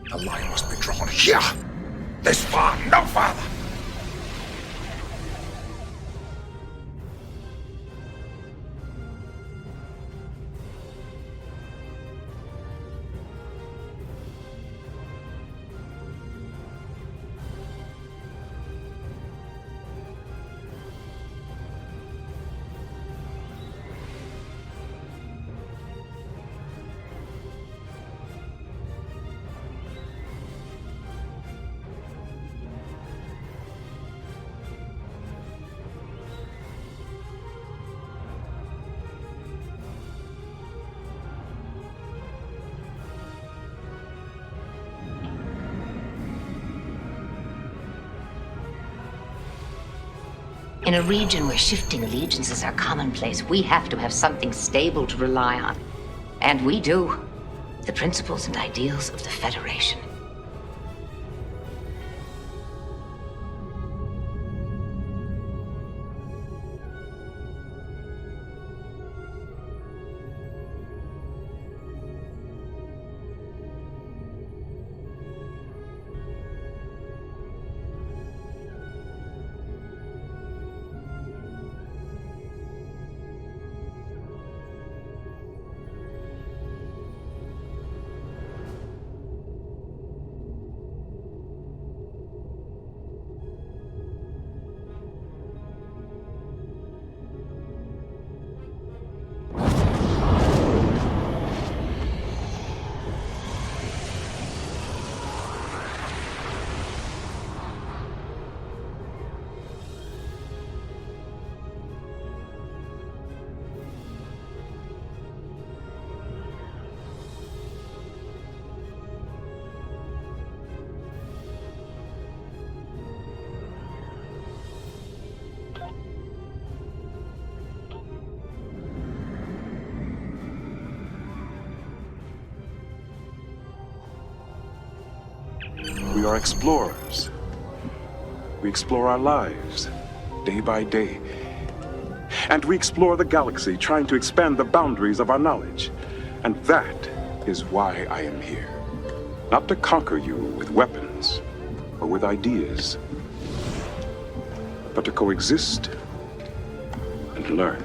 The line must be drawn here. This far, no farther. In a region where shifting allegiances are commonplace, we have to have something stable to rely on. And we do. The principles and ideals of the Federation. We are explorers. We explore our lives, day by day. And we explore the galaxy, trying to expand the boundaries of our knowledge. And that is why I am here. Not to conquer you with weapons or with ideas, but to coexist and learn.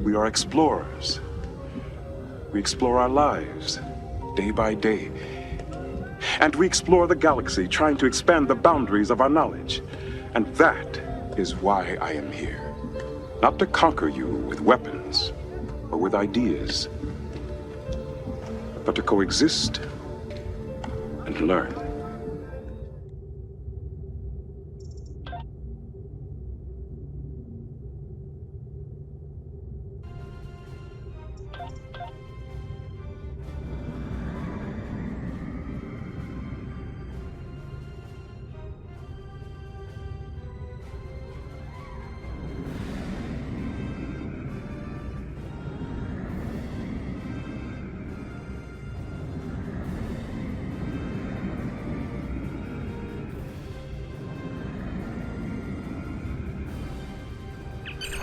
We are explorers. We explore our lives, day by day. And we explore the galaxy, trying to expand the boundaries of our knowledge. And that is why I am here. Not to conquer you with weapons or with ideas, but to coexist and learn.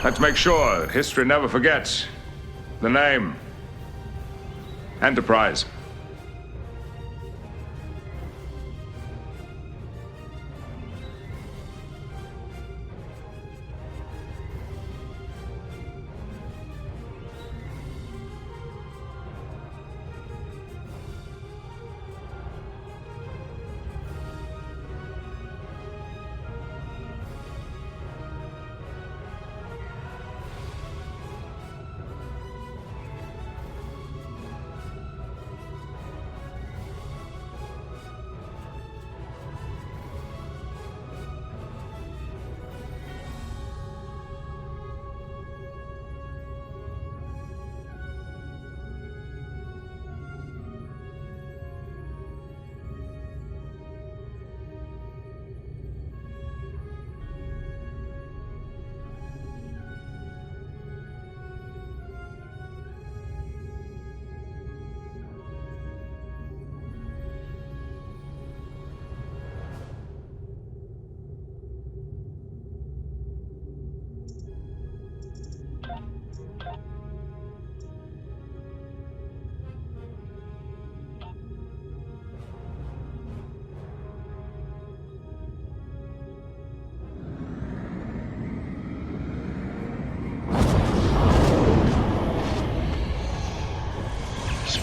Let's make sure that history never forgets the name. Enterprise.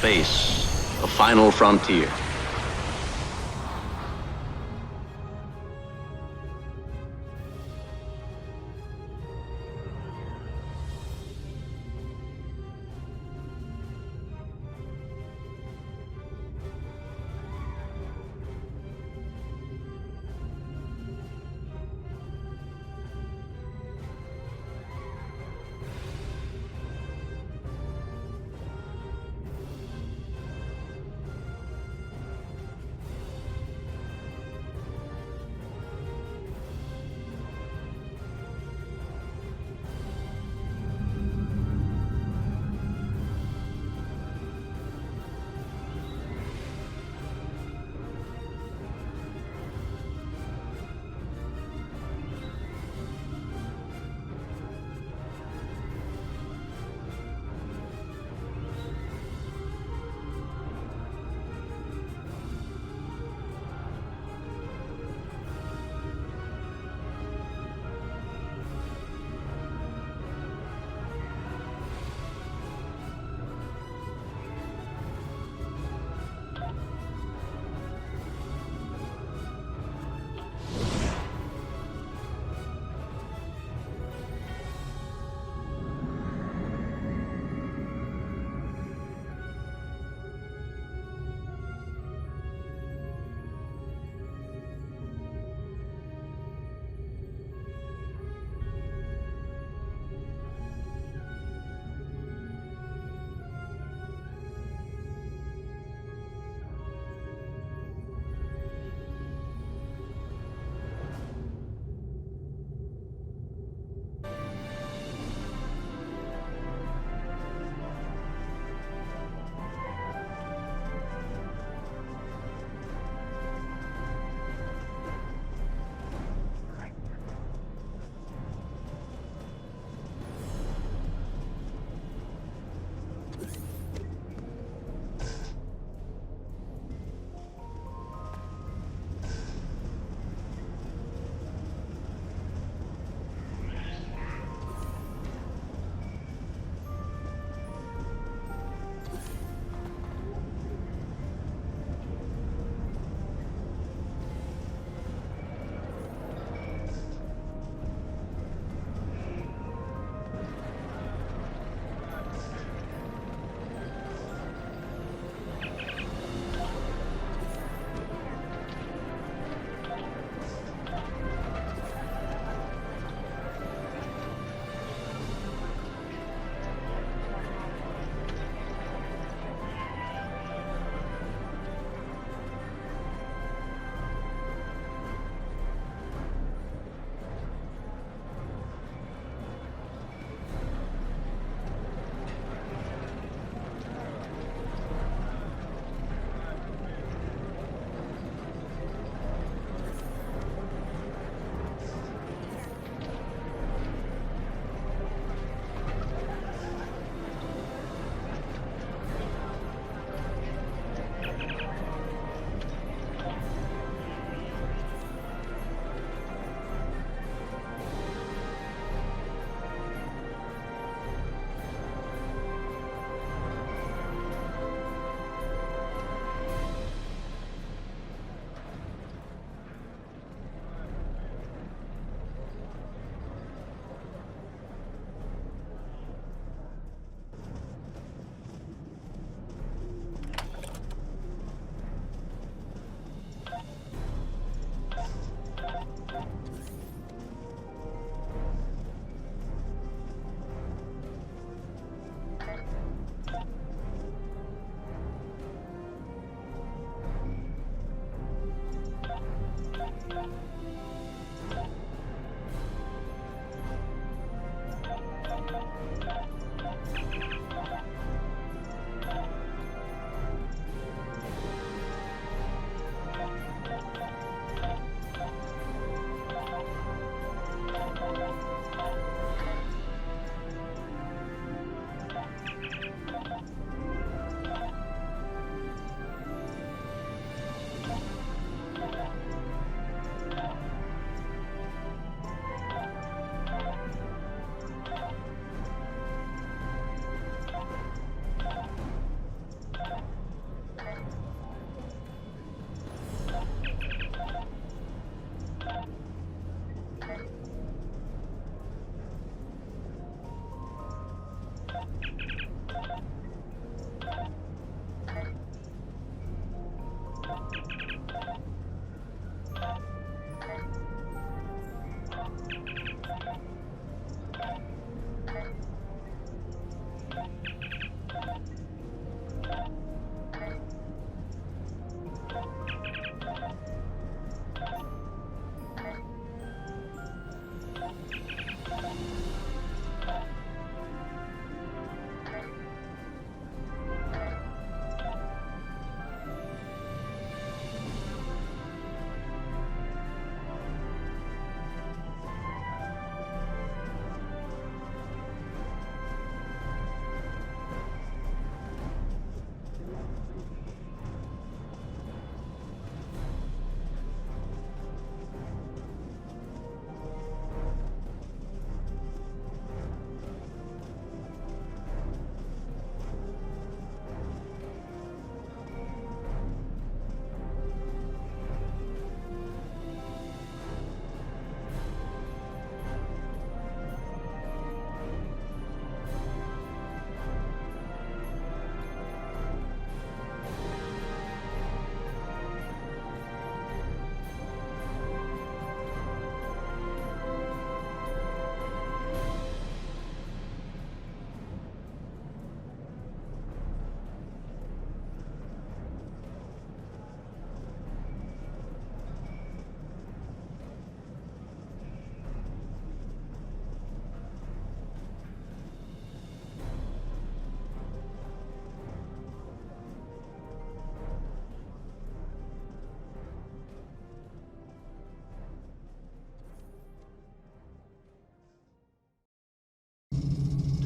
space, a final frontier.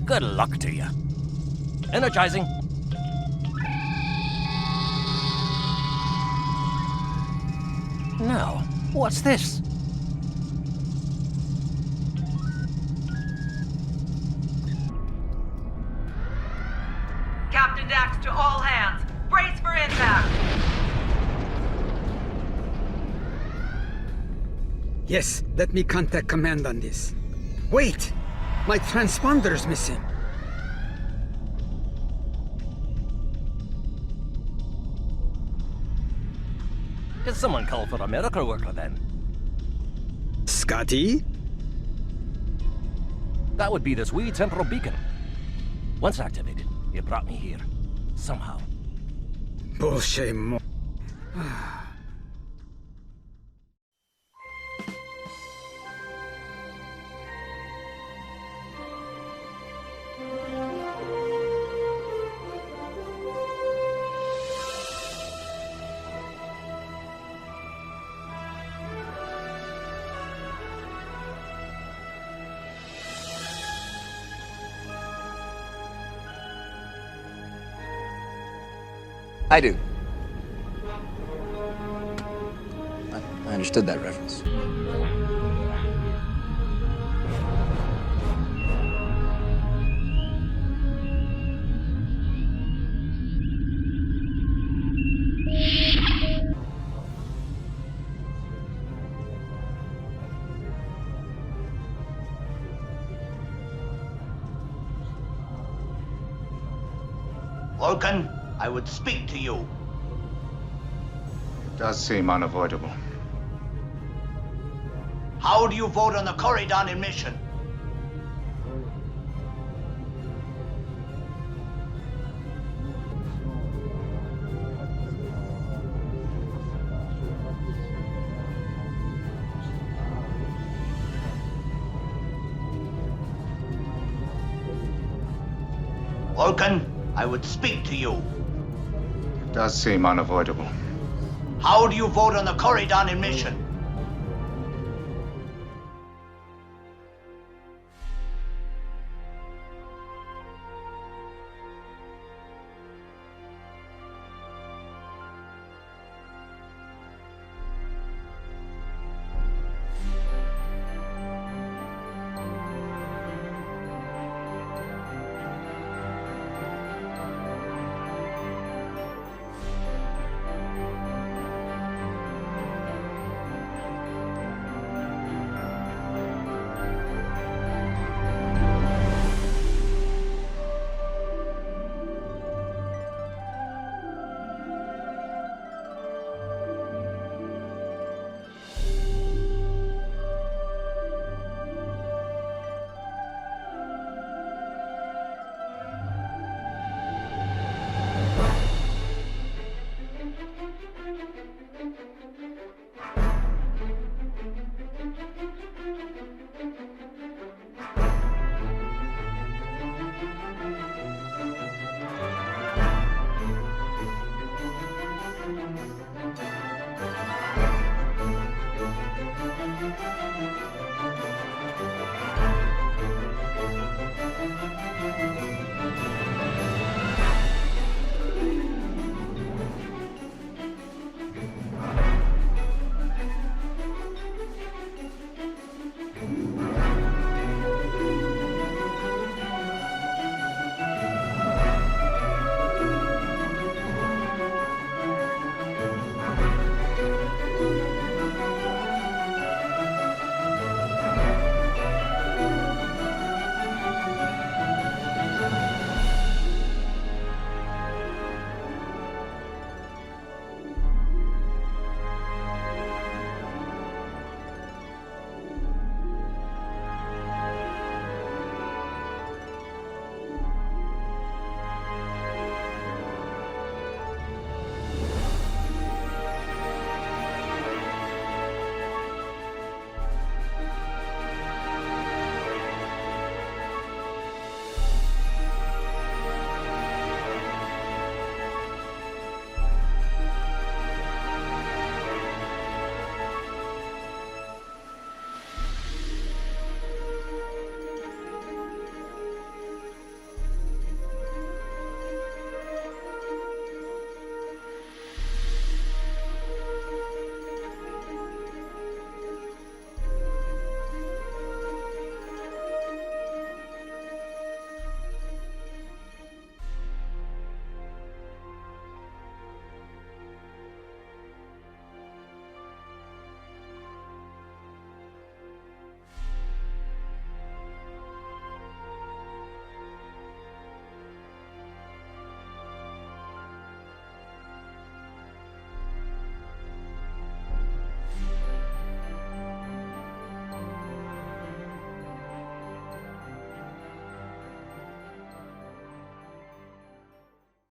Good luck to you. Energizing. Now, what's this? Captain Dax to all hands. Brace for impact. Yes, let me contact command on this. Wait! My transponder's missing. Can someone call for a miracle worker then? Scotty? That would be this wee temporal beacon. Once activated, it brought me here. Somehow. Bullshit mo... I do. I understood that reference. Vulcan, I would speak to you. It does seem unavoidable. How do you vote on the Corridon emission? Vulcan, I would speak to you. It does seem unavoidable. How do you vote on the Corridon emission?